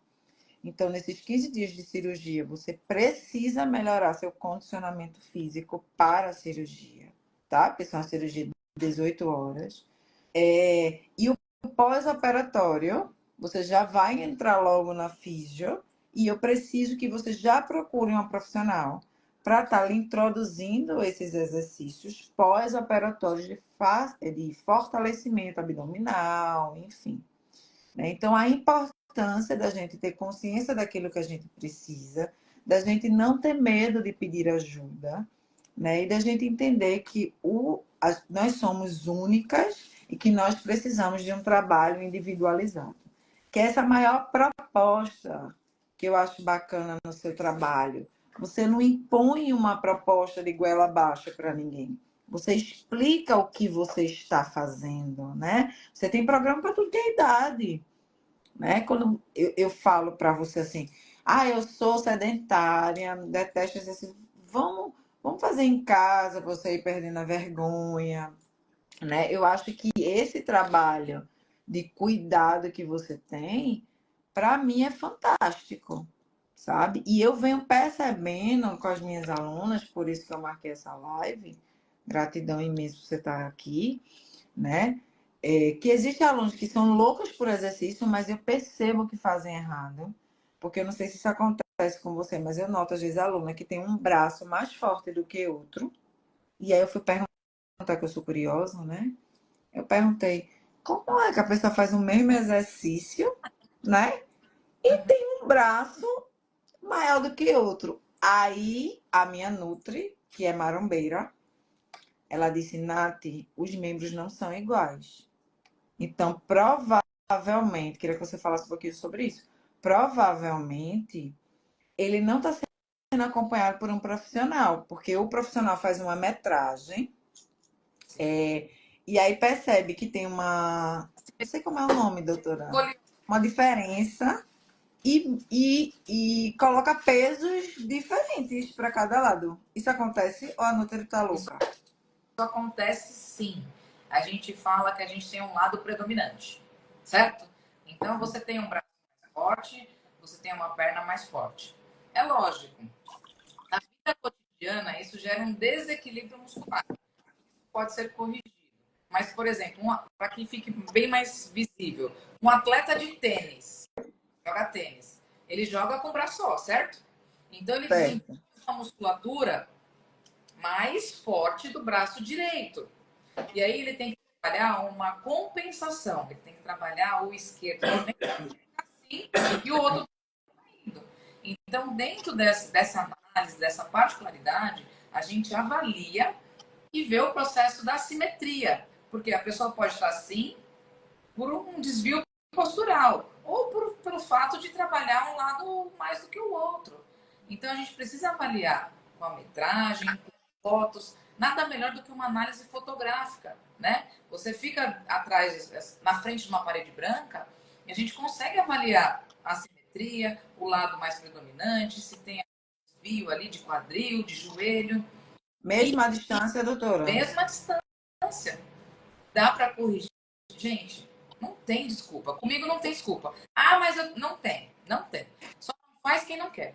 Então, nesses 15 dias de cirurgia, você precisa melhorar seu condicionamento físico para a cirurgia, tá? Porque são uma cirurgia de 18 horas. E o pós-operatório, você já vai entrar logo na físio e eu preciso que você já procure uma profissional para estar lhe introduzindo esses exercícios pós-operatórios de fortalecimento abdominal, enfim. Né? Então, a importância da gente ter consciência daquilo que a gente precisa, da gente não ter medo de pedir ajuda, né? E da gente entender que nós somos únicas e que nós precisamos de um trabalho individualizado. Que é essa maior proposta que eu acho bacana no seu trabalho. Você não impõe uma proposta de goela abaixo para ninguém. Você explica o que você está fazendo, né? Você tem programa para tudo que é idade, né? Quando eu falo para você assim, eu sou sedentária, detesto exercício, vamos fazer em casa, você ir perdendo a vergonha, né? Eu acho que esse trabalho de cuidado que você tem, para mim é fantástico, sabe? E eu venho percebendo com as minhas alunas, por isso que eu marquei essa live, gratidão imensa por você estar aqui, né? Que existem alunos que são loucos por exercício, mas eu percebo que fazem errado. Porque eu não sei se isso acontece com você, mas eu noto às vezes aluna que tem um braço mais forte do que outro. E aí eu fui perguntar, que eu sou curiosa, né? Eu perguntei, como é que a pessoa faz o mesmo exercício, né? E Uhum. tem um braço maior do que outro. Aí a minha Nutri, que é marombeira, ela disse, Nath, os membros não são iguais. Então, provavelmente, queria que você falasse um pouquinho sobre isso. Provavelmente, ele não está sendo acompanhado por um profissional, porque o profissional faz uma metragem, e aí percebe que tem não sei como é o nome, doutora, uma diferença e coloca pesos diferentes para cada lado. Isso acontece ou a Nutri está Isso louca? acontece sim. A gente fala que a gente tem um lado predominante, certo? Então você tem um braço mais forte, você tem uma perna mais forte. É lógico. Na vida cotidiana, isso gera um desequilíbrio muscular. Pode ser corrigido. Mas, por exemplo, para que fique bem mais visível, um atleta de tênis, joga tênis, ele joga com o braço só, certo? Então ele desenvolve Certo. uma musculatura mais forte do braço direito. E aí ele tem que trabalhar uma compensação, ele tem que trabalhar o esquerdo também, assim, e o outro indo. Então, dentro dessa análise, dessa particularidade, a gente avalia e vê o processo da simetria. Porque a pessoa pode estar assim por um desvio postural ou pelo fato de trabalhar um lado mais do que o outro. Então a gente precisa avaliar com a metragem, com fotos, nada melhor do que uma análise fotográfica, né? Você fica atrás, na frente de uma parede branca E a gente consegue avaliar a simetria, o lado mais predominante, se tem desvio ali de quadril, de joelho. E Mesma distância, doutora? mesma distância. Dá para corrigir. Gente, não tem desculpa. Comigo não tem desculpa. Ah, mas eu... não tem. Não tem. Só não faz quem não quer.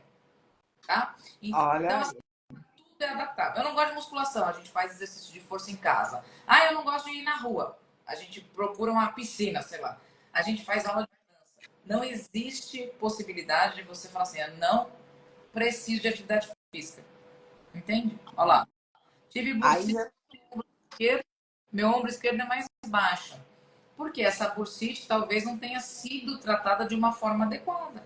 Tá? Então, Olha, assim, tudo é adaptável. Eu não gosto de musculação. A gente faz exercício de força em casa. Ah, eu não gosto de ir na rua. A gente procura uma piscina, sei lá. A gente faz aula de dança. Não existe possibilidade de você falar assim, eu não preciso de atividade física. Entende? Olha lá. Tive aí bursite já... esquerdo, meu ombro esquerdo é mais baixo. Porque essa bursite talvez não tenha sido tratada de uma forma adequada.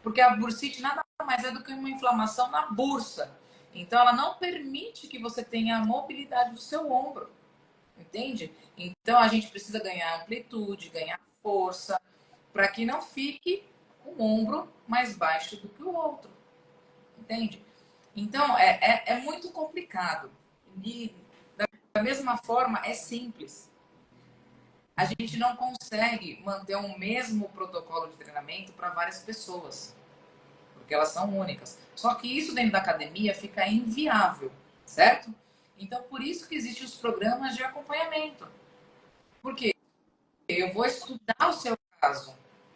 Porque a bursite nada mais é do que uma inflamação na bursa. Então, ela não permite que você tenha a mobilidade do seu ombro. Entende? Então, a gente precisa ganhar amplitude, ganhar força, para que não fique com o ombro mais baixo do que o outro. Entende? Então, é muito complicado. E, da mesma forma, é simples. A gente não consegue manter um mesmo protocolo de treinamento para várias pessoas, porque elas são únicas. Só que isso dentro da academia fica inviável, certo? Então, por isso que existem os programas de acompanhamento. Porque eu vou estudar o seu caso,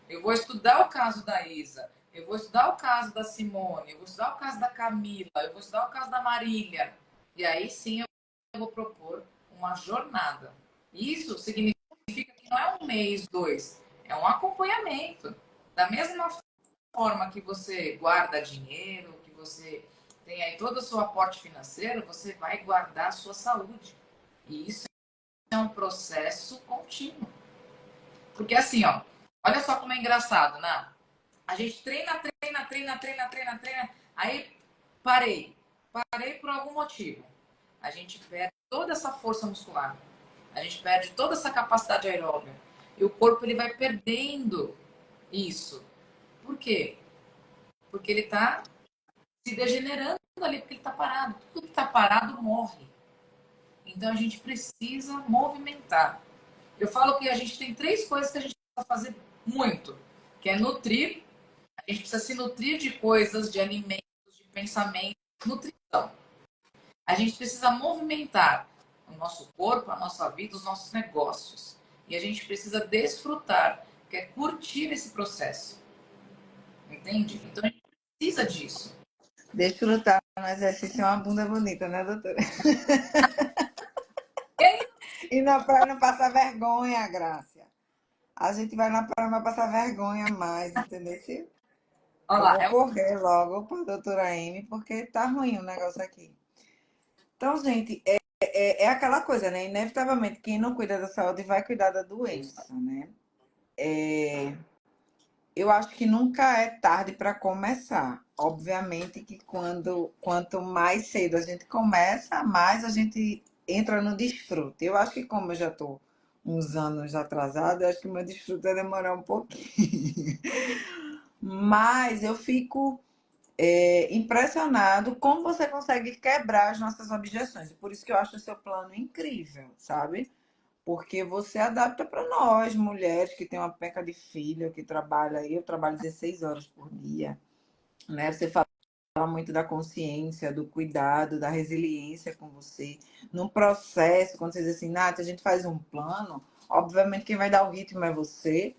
eu vou estudar o caso da Isa, eu vou estudar o caso da Simone, eu vou estudar o caso da Camila, eu vou estudar o caso da Marília. E aí sim eu vou propor uma jornada. Isso significa que não é um mês, dois, é um acompanhamento. Da mesma forma que você guarda dinheiro, que você tem aí todo o seu aporte financeiro, você vai guardar a sua saúde. E isso é um processo contínuo. Porque assim, ó, olha só como é engraçado, né? A gente treina, aí parei. Parei por algum motivo. A gente perde toda essa força muscular. A gente perde toda essa capacidade aeróbica. E o corpo ele vai perdendo isso. Por quê? Porque ele está se degenerando ali, porque ele está parado. Tudo que está parado morre. Então a gente precisa movimentar. Eu falo que a gente tem três coisas que a gente precisa fazer muito, que é nutrir. A gente precisa se nutrir de coisas, de alimentos, de pensamento, nutrição. A gente precisa movimentar o nosso corpo, a nossa vida, os nossos negócios. E a gente precisa desfrutar, que é curtir esse processo. Entende? Então a gente precisa disso. desfrutar no exercício é uma bunda bonita, né, doutora? E aí, E na praia não passar vergonha, Grácia. A gente vai na praia não passar vergonha mais, entendeu? olha Eu lá, vou correr logo para a doutora Amy, porque tá ruim o negócio aqui. Então, gente, é aquela coisa, né? Inevitavelmente, quem não cuida da saúde vai cuidar da doença, né? Eu acho que nunca é tarde para começar. Obviamente que quanto mais cedo a gente começa, mais a gente entra no desfrute. Eu acho que como eu já estou uns anos atrasada, eu acho que o meu desfrute vai demorar um pouquinho. Mas eu fico impressionado como você consegue quebrar as nossas objeções. Por isso que eu acho o seu plano incrível, sabe? Porque você adapta para nós, mulheres que tem uma penca de filho, que trabalha aí, eu trabalho 16 horas por dia, né? Você fala muito da consciência, do cuidado, da resiliência com você. Num processo, quando você diz assim, Nath, a gente faz um plano, obviamente quem vai dar o ritmo é você.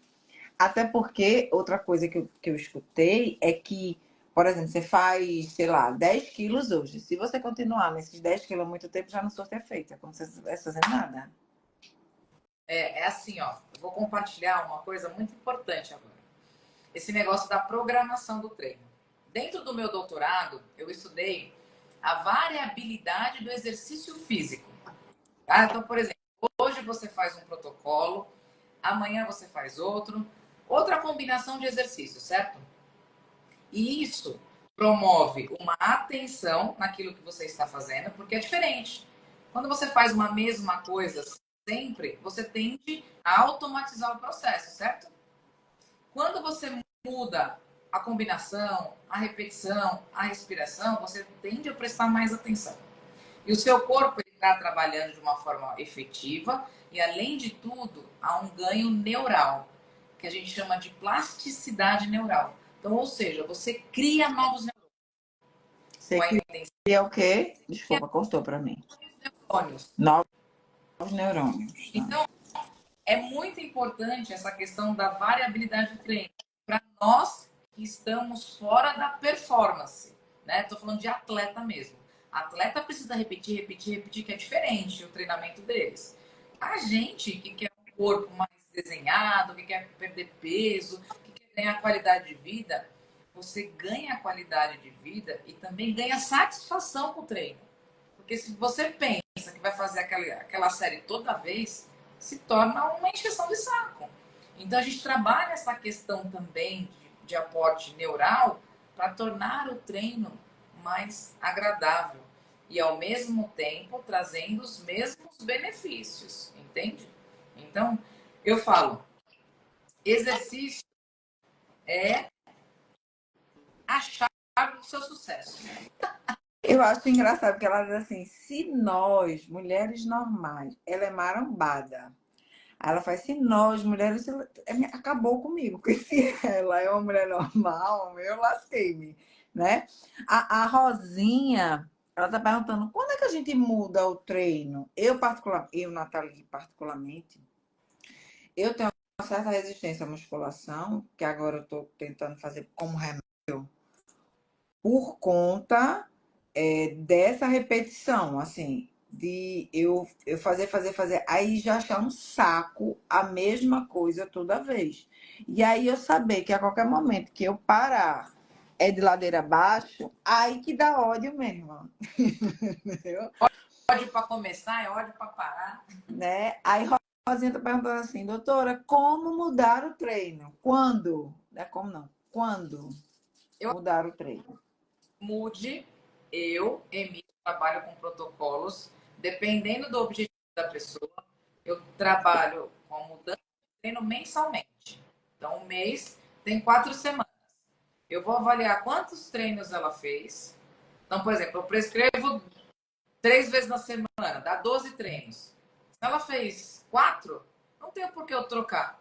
Até porque, outra coisa que eu escutei é que, por exemplo, você faz, sei lá, 10 quilos hoje. Se você continuar nesses 10 quilos há muito tempo, já não surte efeito. É como se você não estivesse fazendo nada. é assim, ó. Eu vou compartilhar uma coisa muito importante agora. Esse negócio da programação do treino. Dentro do meu doutorado, eu estudei a variabilidade do exercício físico. Tá? Então, por exemplo, hoje você faz um protocolo, amanhã você faz outro, outra combinação de exercícios, certo? E isso promove uma atenção naquilo que você está fazendo, porque é diferente. Quando você faz uma mesma coisa sempre, você tende a automatizar o processo, certo? Quando você muda a combinação, a repetição, a respiração, você tende a prestar mais atenção. E o seu corpo está trabalhando de uma forma efetiva e, além de tudo, há um ganho neural. que a gente chama de plasticidade neural. Então, ou seja, você cria novos Você cria o quê? Desculpa, cortou para mim. neurônios. Novos neurônios. Tá? Então, é muito importante essa questão da variabilidade do treino para nós que estamos fora da performance, né? Tô falando de atleta mesmo. Atleta precisa repetir, repetir, repetir, que é diferente o treinamento deles. A gente que quer um corpo mais desenhado, que quer perder peso, que quer ganhar qualidade de vida, você ganha qualidade de vida e também ganha satisfação com o treino. Porque se você pensa que vai fazer aquela série toda vez, se torna uma encheção de saco. Então a gente trabalha essa questão também de aporte neural para tornar o treino mais agradável e ao mesmo tempo trazendo os mesmos benefícios, entende? Então eu falo, exercício é a chave do seu sucesso. Eu acho engraçado porque ela diz assim: se nós, mulheres normais, ela é marambada. Aí ela faz: se nós, mulheres, acabou comigo, porque se ela é uma mulher normal, eu lasquei-me, né? A Rosinha, ela tá perguntando: quando é que a gente muda o treino? Eu, Nathalie, particularmente, eu tenho uma certa resistência à musculação, que agora eu tô tentando fazer como remédio, por conta dessa repetição, assim, de eu fazer, aí já achar um saco a mesma coisa toda vez. E aí eu saber que a qualquer momento que eu parar é de ladeira abaixo, aí que dá ódio mesmo. Entendeu? Ódio para começar, é ódio para parar. Né? Aí Rosinha tá perguntando assim: doutora, como mudar o treino? Quando? Não é como não? Quando mudar o treino? Mude, eu, Emílio, trabalho com protocolos, dependendo do objetivo da pessoa, eu trabalho com a mudança de treino mensalmente. Então, um mês tem 4 semanas. Eu vou avaliar quantos treinos ela fez. Então, por exemplo, eu prescrevo 3 vezes na semana, dá 12 treinos. Se ela fez 4, não tem por que eu trocar,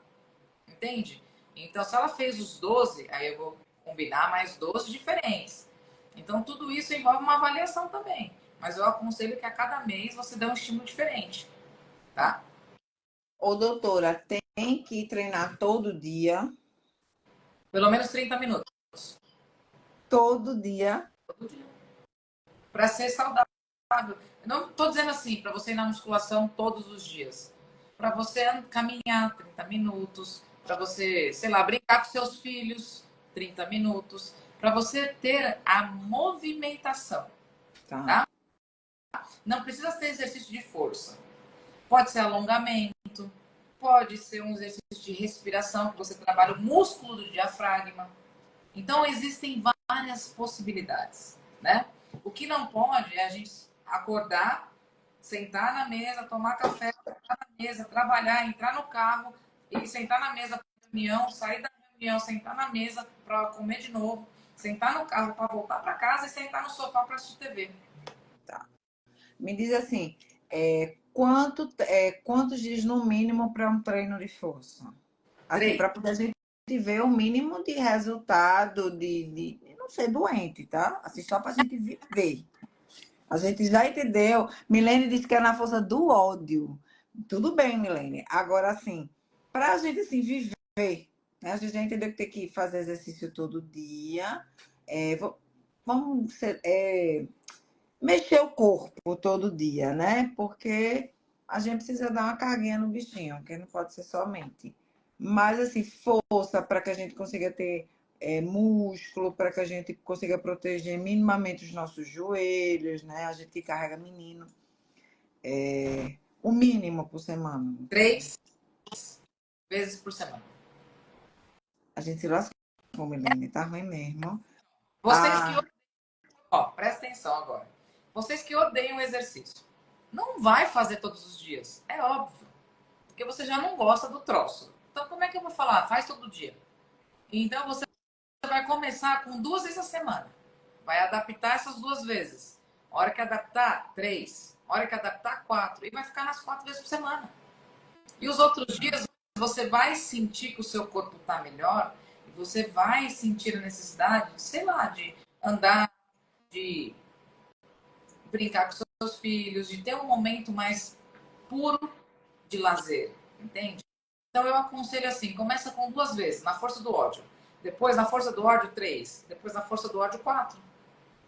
entende? Então, se ela fez os 12, aí eu vou combinar mais 12 diferentes. Então, tudo isso envolve uma avaliação também. Mas eu aconselho que a cada mês você dê um estímulo diferente, tá? Ô, doutora, tem que treinar todo dia? Pelo menos 30 minutos. Todo dia? Todo dia. Para ser saudável. Eu não estou dizendo assim, para você ir na musculação todos os dias. Para você caminhar 30 minutos. Para você, sei lá, brincar com seus filhos 30 minutos. Para você ter a movimentação, Tá. tá? Não precisa ser exercício de força. Pode ser alongamento, pode ser um exercício de respiração, que você trabalha o músculo do diafragma. Então, existem várias possibilidades, né? O que não pode é a gente acordar, sentar na mesa, tomar café, sentar na mesa, trabalhar, entrar no carro e sentar na mesa para reunião, sair da reunião, sentar na mesa para comer de novo, sentar no carro para voltar para casa e sentar no sofá para assistir TV. Tá. Me diz assim, quantos dias no mínimo para um treino de força? Assim, 3. para poder a gente ver o mínimo de resultado de não ser doente, tá? Assim, só para a gente viver. A gente já entendeu. Milene disse que é na força do ódio. Tudo bem, Milene. Agora, assim, para a gente assim, viver, né? A gente já entendeu que tem que fazer exercício todo dia. Vamos mexer o corpo todo dia, né? Porque a gente precisa dar uma carguinha no bichinho, que não pode ser somente. Mas, assim, força para que a gente consiga ter músculo, para que a gente consiga proteger minimamente os nossos joelhos, né? A gente carrega menino. O mínimo por semana. 3 vezes por semana. A gente se lascou, Milene, tá ruim mesmo. Vocês que ó, presta atenção agora. Vocês que odeiam o exercício, não vai fazer todos os dias, é óbvio, porque você já não gosta do troço. Então, como é que eu vou falar? Faz todo dia. Então, você vai começar com 2 vezes a semana. Vai adaptar essas 2 vezes. A hora que adaptar, 3. A hora que adaptar, 4. E vai ficar nas 4 vezes por semana. E os outros dias você vai sentir que o seu corpo está melhor e você vai sentir a necessidade, sei lá, de andar, de brincar com seus filhos, de ter um momento mais puro de lazer, entende? Então eu aconselho assim, começa com 2 vezes, na força do ódio. Depois na força do ódio 3, depois na força do ódio 4.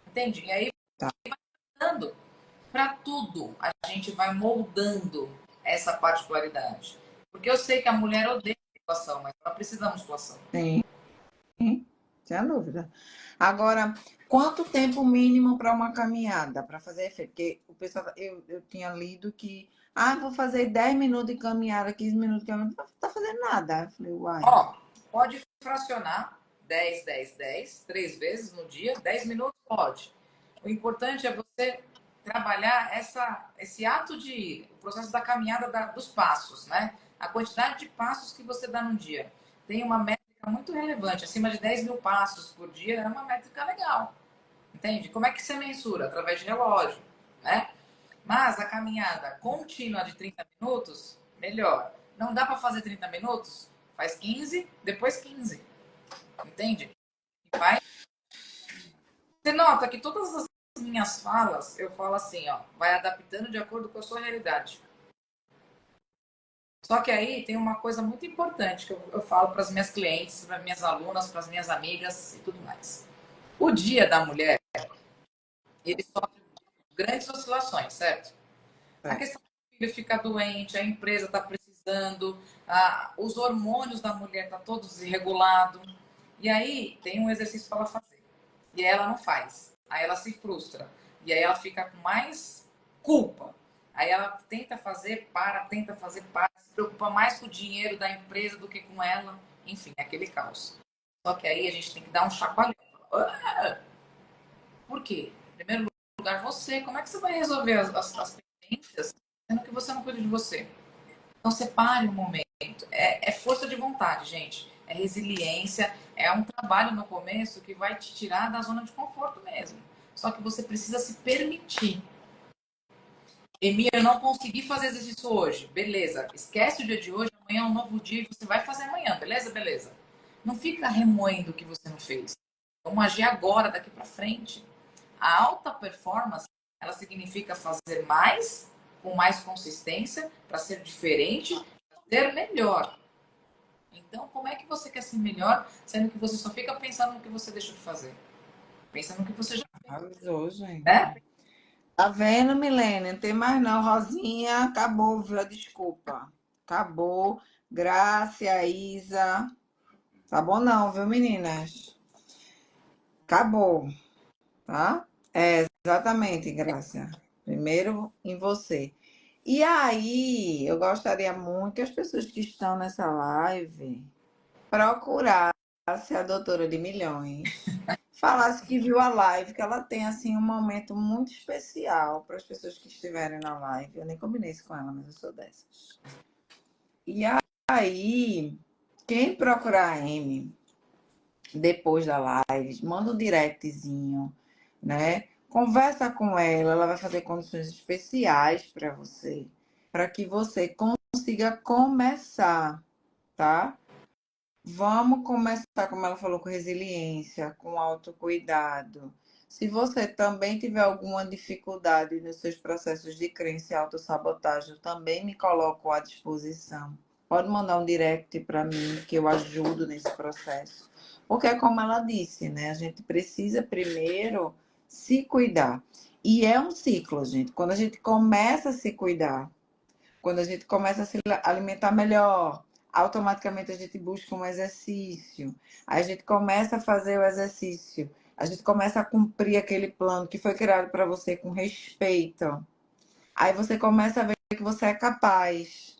Entende? E aí Tá. vai dando para tudo. A gente vai moldando essa particularidade. Porque eu sei que a mulher odeia a musculação, mas ela precisa da musculação. Sim, sem dúvida. Agora, quanto tempo mínimo para uma caminhada, para fazer efeito? Porque o pessoal, eu tinha lido que, vou fazer 10 minutos de caminhada, 15 minutos de caminhada, não tá fazendo nada. Eu falei, uai. Ó, pode fracionar 10, 10, 10, 3 vezes no dia, 10 minutos pode. O importante é você trabalhar esse ato de ir, o processo da caminhada dos passos, né? A quantidade de passos que você dá no dia. Tem uma métrica muito relevante, acima de 10 mil passos por dia é uma métrica legal, entende? Como é que você mensura? Através de relógio, né? Mas a caminhada contínua de 30 minutos, melhor. Não dá para fazer 30 minutos? Faz 15, depois 15. Entende? Vai. Você nota que todas as minhas falas, eu falo assim, ó, vai adaptando de acordo com a sua realidade. Só que aí tem uma coisa muito importante que eu falo para as minhas clientes, para minhas alunas, para as minhas amigas e tudo mais. O dia da mulher, ele sofre grandes oscilações, certo? A É. questão do filho ficar doente, a empresa está precisando, os hormônios da mulher estão todos desregulados. E aí tem um exercício para ela fazer. E aí ela não faz. Aí ela se frustra. E aí ela fica com mais culpa. Aí ela tenta fazer, para, se preocupa mais com o dinheiro da empresa do que com ela. Enfim, é aquele caos. Só que aí a gente tem que dar um chacoalhão. Por quê? Em primeiro lugar, você. Como é que você vai resolver as pendências sendo que você não cuida de você? Então, separe um momento. É força de vontade, gente. É resiliência. É um trabalho no começo que vai te tirar da zona de conforto mesmo. Só que você precisa se permitir. Emir, eu não consegui fazer exercício hoje. Beleza. Esquece o dia de hoje. Amanhã é um novo dia e você vai fazer amanhã. Beleza? Beleza. Não fica remoendo o que você não fez. Vamos agir agora, daqui para frente. A alta performance, ela significa fazer mais, com mais consistência, para ser diferente, ser melhor. Então, como é que você quer ser melhor, sendo que você só fica pensando no que você deixou de fazer? Pensa no que você já fez, Arrasou, gente. né? Tá vendo, Milênia? Não tem mais não. Rosinha, acabou, viu? Desculpa. Acabou. Grácia, Isa. Tá bom não, viu, meninas? Acabou, tá? É, exatamente, Grácia. Primeiro em você. E aí, eu gostaria muito que as pessoas que estão nessa live procurassem a doutora de milhões, falasse que viu a live, que ela tem assim um momento muito especial para as pessoas que estiverem na live. Eu nem combinei isso com ela, mas eu sou dessas. E aí, quem procurar a Amy depois da live, manda um directzinho, né? Conversa com ela vai fazer condições especiais para você, para que você consiga começar, tá? Vamos começar, como ela falou, com resiliência, com autocuidado. Se você também tiver alguma dificuldade nos seus processos de crença e autossabotagem, eu também me coloco à disposição. Pode mandar um direct para mim, que eu ajudo nesse processo. Porque é como ela disse, né? A gente precisa primeiro se cuidar. E é um ciclo, gente. Quando a gente começa a se cuidar, quando a gente começa a se alimentar melhor, automaticamente a gente busca um exercício. Aí a gente começa a fazer o exercício. A gente começa a cumprir aquele plano que foi criado para você com respeito. Aí você começa a ver que você é capaz.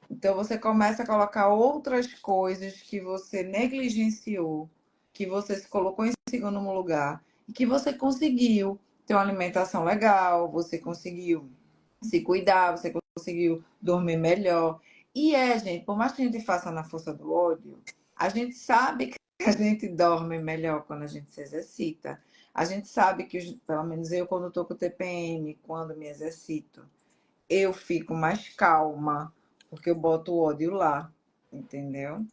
Então você começa a colocar outras coisas que você negligenciou, que você se colocou em segundo lugar, e que você conseguiu ter uma alimentação legal, você conseguiu se cuidar, você conseguiu dormir melhor. E gente, por mais que a gente faça na força do ódio, a gente sabe que a gente dorme melhor quando a gente se exercita. A gente sabe que, pelo menos eu, quando estou com TPM, quando me exercito, eu fico mais calma, porque eu boto o ódio lá. entendeu?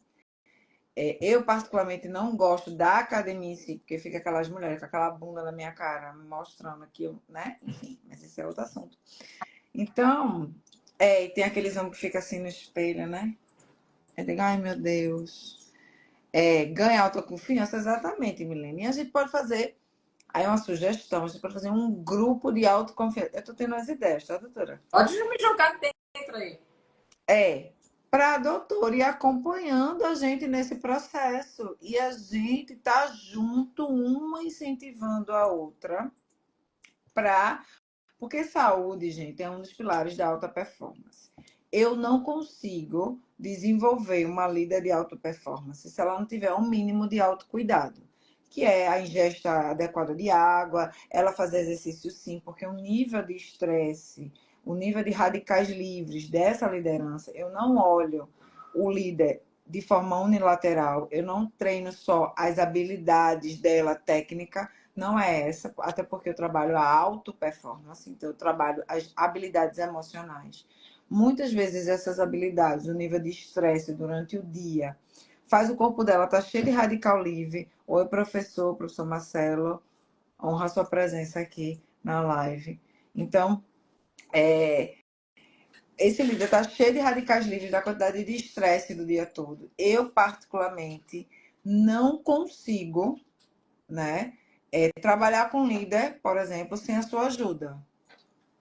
Eu, particularmente, não gosto da academia em si, porque fica aquelas mulheres com aquela bunda na minha cara, me mostrando que eu, né? Enfim, mas esse é outro assunto. Então, e tem aqueles homens que ficam assim no espelho, né? Eu digo, ai meu Deus. Ganhar autoconfiança, exatamente, Milene. E a gente pode fazer, aí uma sugestão, a gente pode fazer um grupo de autoconfiança. Eu tô tendo as ideias, tá, doutora? Pode me jogar dentro aí. Para a doutora ir acompanhando a gente nesse processo. E a gente tá junto, uma incentivando a outra, para. Porque saúde, gente, é um dos pilares da alta performance. Eu não consigo desenvolver uma líder de alta performance se ela não tiver um mínimo de autocuidado, que é a ingesta adequada de água, ela fazer exercício sim, porque o nível de estresse, o nível de radicais livres dessa liderança, eu não olho o líder de forma unilateral, eu não treino só as habilidades dela técnica, não é essa, até porque eu trabalho a auto performance, então eu trabalho as habilidades emocionais. Muitas vezes essas habilidades, o nível de estresse durante o dia, faz o corpo dela estar cheio de radical livre. Oi, professor Marcelo, honra a sua presença aqui na live. Então, esse líder está cheio de radicais livres da quantidade de estresse do dia todo. Eu, particularmente, não consigo, né, trabalhar com líder, por exemplo, sem a sua ajuda.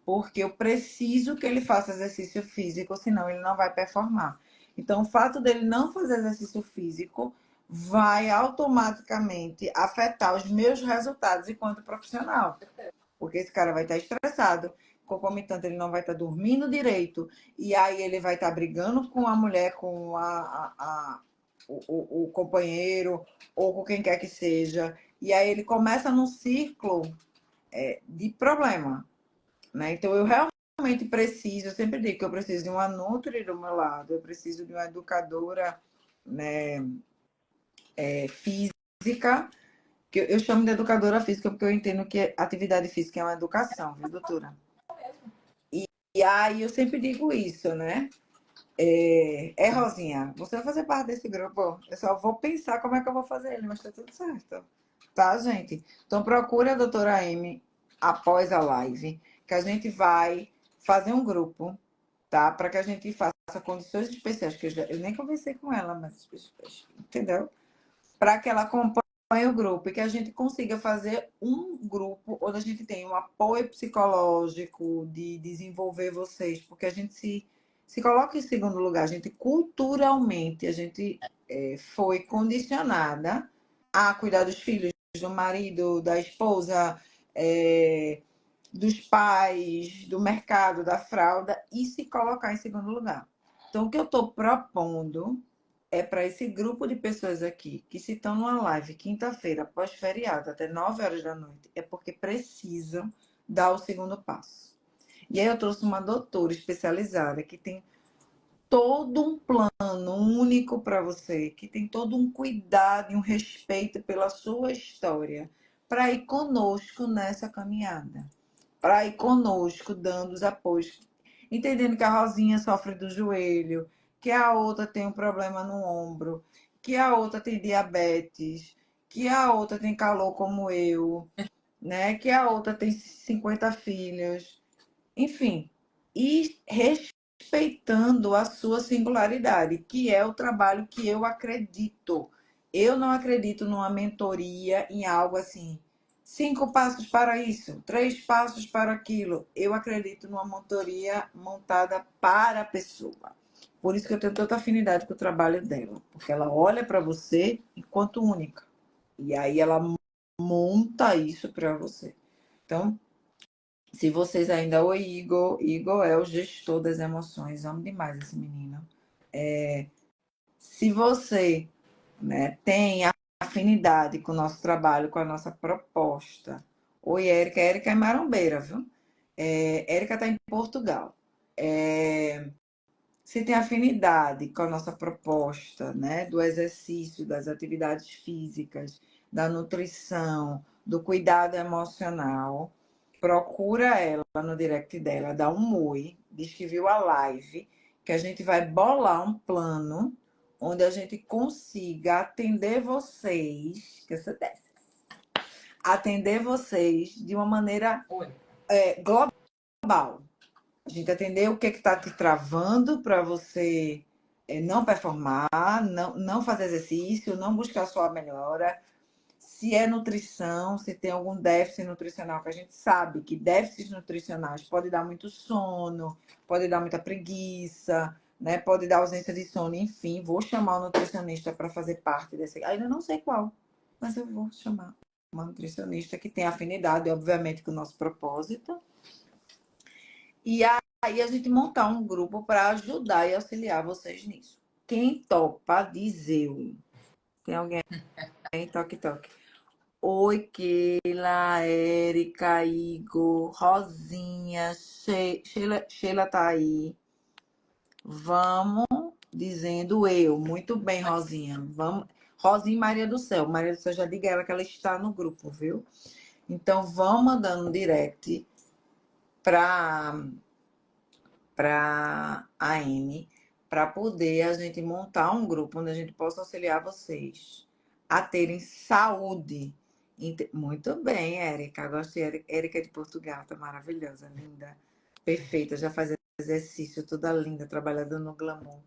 Porque eu preciso que ele faça exercício físico, senão ele não vai performar. Então, o fato dele não fazer exercício físico vai automaticamente afetar os meus resultados enquanto profissional. Porque esse cara vai estar estressado, concomitante, ele não vai estar dormindo direito, e aí ele vai estar brigando com a mulher, com o companheiro, ou com quem quer que seja. E aí ele começa num ciclo de problema, né? Então eu realmente preciso, eu sempre digo que eu preciso de uma nutri do meu lado, eu preciso de uma educadora, né, física, que eu chamo de educadora física porque eu entendo que atividade física é uma educação, viu, doutora? E aí eu sempre digo isso, né? Rosinha, você vai fazer parte desse grupo. Eu só vou pensar como é que eu vou fazer ele, mas tá tudo certo. Tá, gente? Então procure a doutora Amy após a live, que a gente vai fazer um grupo, tá? Para que a gente faça condições especiais, que eu nem conversei com ela, mas entendeu? Para que ela acompanhe o grupo e que a gente consiga fazer um grupo onde a gente tenha um apoio psicológico de desenvolver vocês, porque a gente se coloca em segundo lugar, a gente culturalmente, a gente foi condicionada a cuidar dos filhos, do marido, da esposa, dos pais, do mercado, da fralda e se colocar em segundo lugar. Então, o que eu estou propondo é para esse grupo de pessoas aqui que se estão numa live quinta-feira, pós-feriado, até 9 horas da noite, é porque precisam dar o segundo passo. E aí eu trouxe uma doutora especializada que tem todo um plano único para você, que tem todo um cuidado e um respeito pela sua história, para ir conosco nessa caminhada, para ir conosco dando os apoios, entendendo que a Rosinha sofre do joelho, que a outra tem um problema no ombro, que a outra tem diabetes, que a outra tem calor como eu, né? Que a outra tem 50 filhos, enfim, e respeitando a sua singularidade, que é o trabalho que eu acredito. Eu não acredito numa mentoria, em algo assim, 5 passos para isso, 3 passos para aquilo. Eu acredito numa mentoria montada para a pessoa. Por isso que eu tenho tanta afinidade com o trabalho dela, porque ela olha para você enquanto única. E aí ela monta isso para você. Então, se vocês ainda. Oi, Igor. Igor é o gestor das emoções. Amo demais esse menino. Se você, né, tem afinidade com o nosso trabalho, com a nossa proposta. Oi, Érica. Érica é marombeira, viu? Érica está em Portugal. Se tem afinidade com a nossa proposta, né, do exercício, das atividades físicas, da nutrição, do cuidado emocional, procura ela no direct dela, dá um oi, diz que viu a live, que a gente vai bolar um plano onde a gente consiga atender vocês, que você desce, atender vocês de uma maneira Olha, global. A gente atender o que está te travando para você não performar, não fazer exercício, não buscar sua melhora. Se é nutrição, se tem algum déficit nutricional, que a gente sabe que déficits nutricionais pode dar muito sono, pode dar muita preguiça, né? Pode dar ausência de sono, enfim. Vou chamar o nutricionista para fazer parte desse. Ainda não sei qual, mas eu vou chamar uma nutricionista que tem afinidade, obviamente, com o nosso propósito. E aí a gente montar um grupo para ajudar e auxiliar vocês nisso. Quem topa dizer? Tem alguém? Toque, toque. Oi, Keila, Érica, Igor, Rosinha, Sheila tá aí. Vamos dizendo eu. Muito bem, Rosinha. Vamos. Rosinha e Maria do Céu. Maria do Céu, já diga ela que ela está no grupo, viu? Então, vão mandando um direct para a Anne, para poder a gente montar um grupo onde a gente possa auxiliar vocês a terem saúde. Muito bem, Érica. Gosto de Érica de Portugal, tá maravilhosa, linda, perfeita, já faz exercício, toda linda, trabalhando no glamour,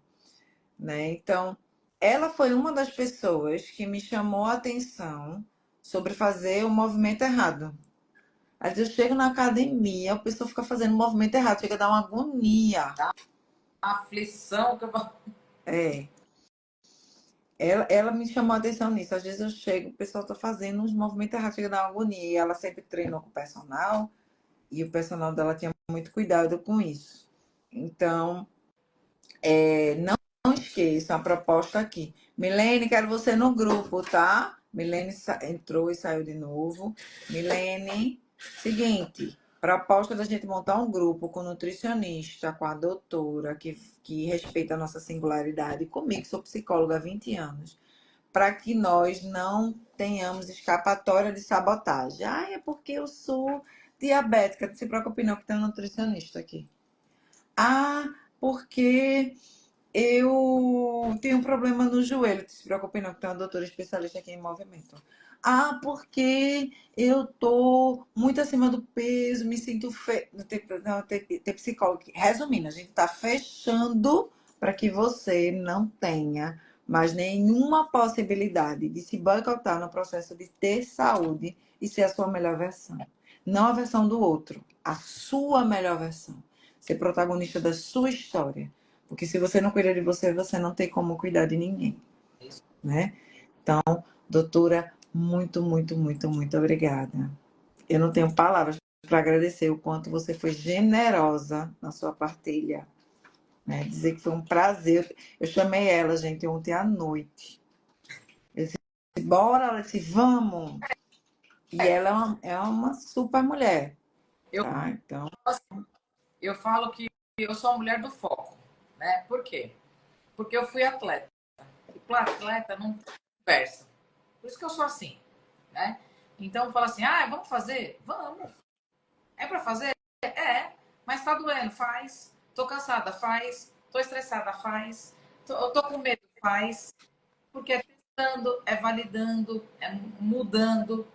né? Então, ela foi uma das pessoas que me chamou a atenção sobre fazer o movimento errado. Às vezes eu chego na academia, a pessoa fica fazendo o movimento errado, chega a dar uma agonia. a aflição que eu vou. É. Ela me chamou a atenção nisso. Às vezes eu chego, o pessoal tá fazendo uns movimentos errados, chega a dar uma agonia. E ela sempre treinou com o personal, e o personal dela tinha muito cuidado com isso. Então, não esqueça a proposta aqui. Milene, quero você no grupo, tá? Milene entrou e saiu de novo. Milene, seguinte, proposta da gente montar um grupo com nutricionista, com a doutora, que respeita a nossa singularidade. Comigo, sou psicóloga há 20 anos. Para que nós não tenhamos escapatória de sabotagem. Ah, é porque eu sou diabética. Não se preocupe não, que tem um nutricionista aqui. Ah, porque eu tenho um problema no joelho. Não se preocupe não, que tem uma doutora especialista aqui em movimento. Ah, porque eu tô muito acima do peso, me sinto feio. Tem psicólogo. Resumindo, a gente tá fechando para que você não tenha mais nenhuma possibilidade de se boicotar no processo de ter saúde e ser a sua melhor versão. Não a versão do outro, a sua melhor versão. Ser protagonista da sua história. Porque se você não cuida de você, você não tem como cuidar de ninguém, né? Então, doutora, muito, muito, muito, muito obrigada. Eu não tenho palavras para agradecer o quanto você foi generosa na sua partilha, né? Dizer que foi um prazer. Eu chamei ela, gente, ontem à noite. Eu disse, bora, ela disse, vamos. E ela é uma super mulher, Eu, tá? Então, eu falo que eu sou a mulher do foco, né? Por quê? Porque eu fui atleta. E para atleta não conversa. Por isso que eu sou assim, né? Então fala assim: ah, vamos fazer? Vamos. É para fazer? É. Mas tá doendo? Faz. Tô cansada? Faz. Tô estressada? Faz. Tô com medo? Faz. Porque é testando, é validando, é mudando.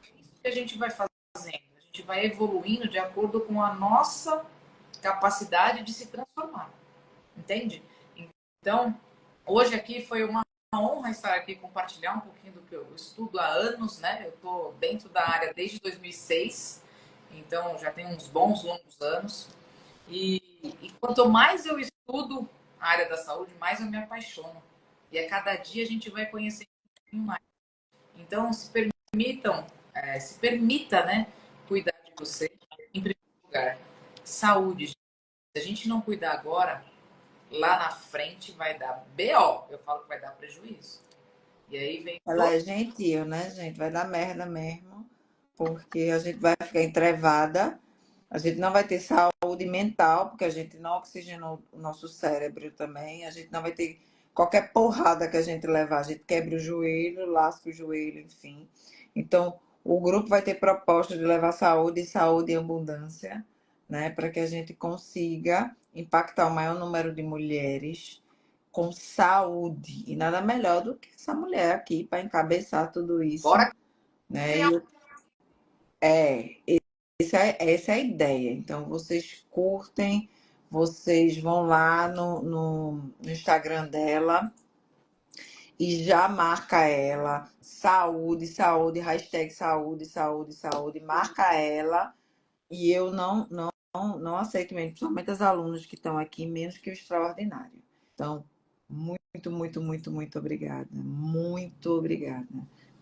Isso que a gente vai fazendo. A gente vai evoluindo de acordo com a nossa capacidade de se transformar. Entende? Então, hoje aqui foi uma honra estar aqui compartilhar um pouquinho do que eu estudo há anos, né? Eu estou dentro da área desde 2006, então já tem uns bons longos anos. E quanto mais eu estudo a área da saúde, mais eu me apaixono. E a cada dia a gente vai conhecendo um pouquinho mais. Então, se permita, né, cuidar de você em primeiro lugar. Saúde. Se a gente não cuidar agora, lá na frente vai dar BO. Eu falo que vai dar prejuízo. E aí vem ela todo. é gentil, né, gente? Vai dar merda mesmo, porque a gente vai ficar entrevada, a gente não vai ter saúde mental, porque a gente não oxigenou o nosso cérebro também, a gente não vai ter qualquer porrada que a gente levar, a gente quebra o joelho, lasca o joelho, enfim. Então, o grupo vai ter proposta de levar saúde e saúde em abundância, né, para que a gente consiga impactar o maior número de mulheres com saúde. E nada melhor do que essa mulher aqui para encabeçar tudo isso, Bora né? criar. É, essa é a ideia. Então, vocês curtem, vocês vão lá no Instagram dela e já marca ela. Saúde, saúde, hashtag saúde, saúde, saúde. Marca ela. E eu não aceito mesmo, principalmente as alunas que estão aqui, menos que o extraordinário. Então, muito, muito, muito, muito obrigada. Muito obrigada.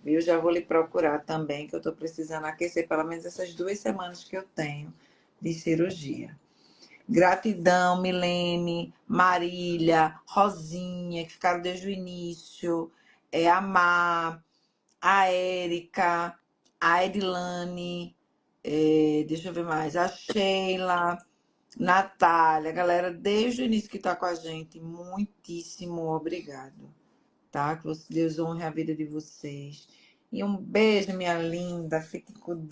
Eu já vou lhe procurar também, que eu estou precisando aquecer pelo menos essas 2 semanas que eu tenho de cirurgia. Gratidão, Milene, Marília, Rosinha, que ficaram desde o início, a Mar, a Érica, a Edilane, deixa eu ver mais, a Sheila, Natália, galera, desde o início que está com a gente, muitíssimo obrigado, tá? Que Deus honre a vida de vocês. E um beijo, minha linda, fique com Deus.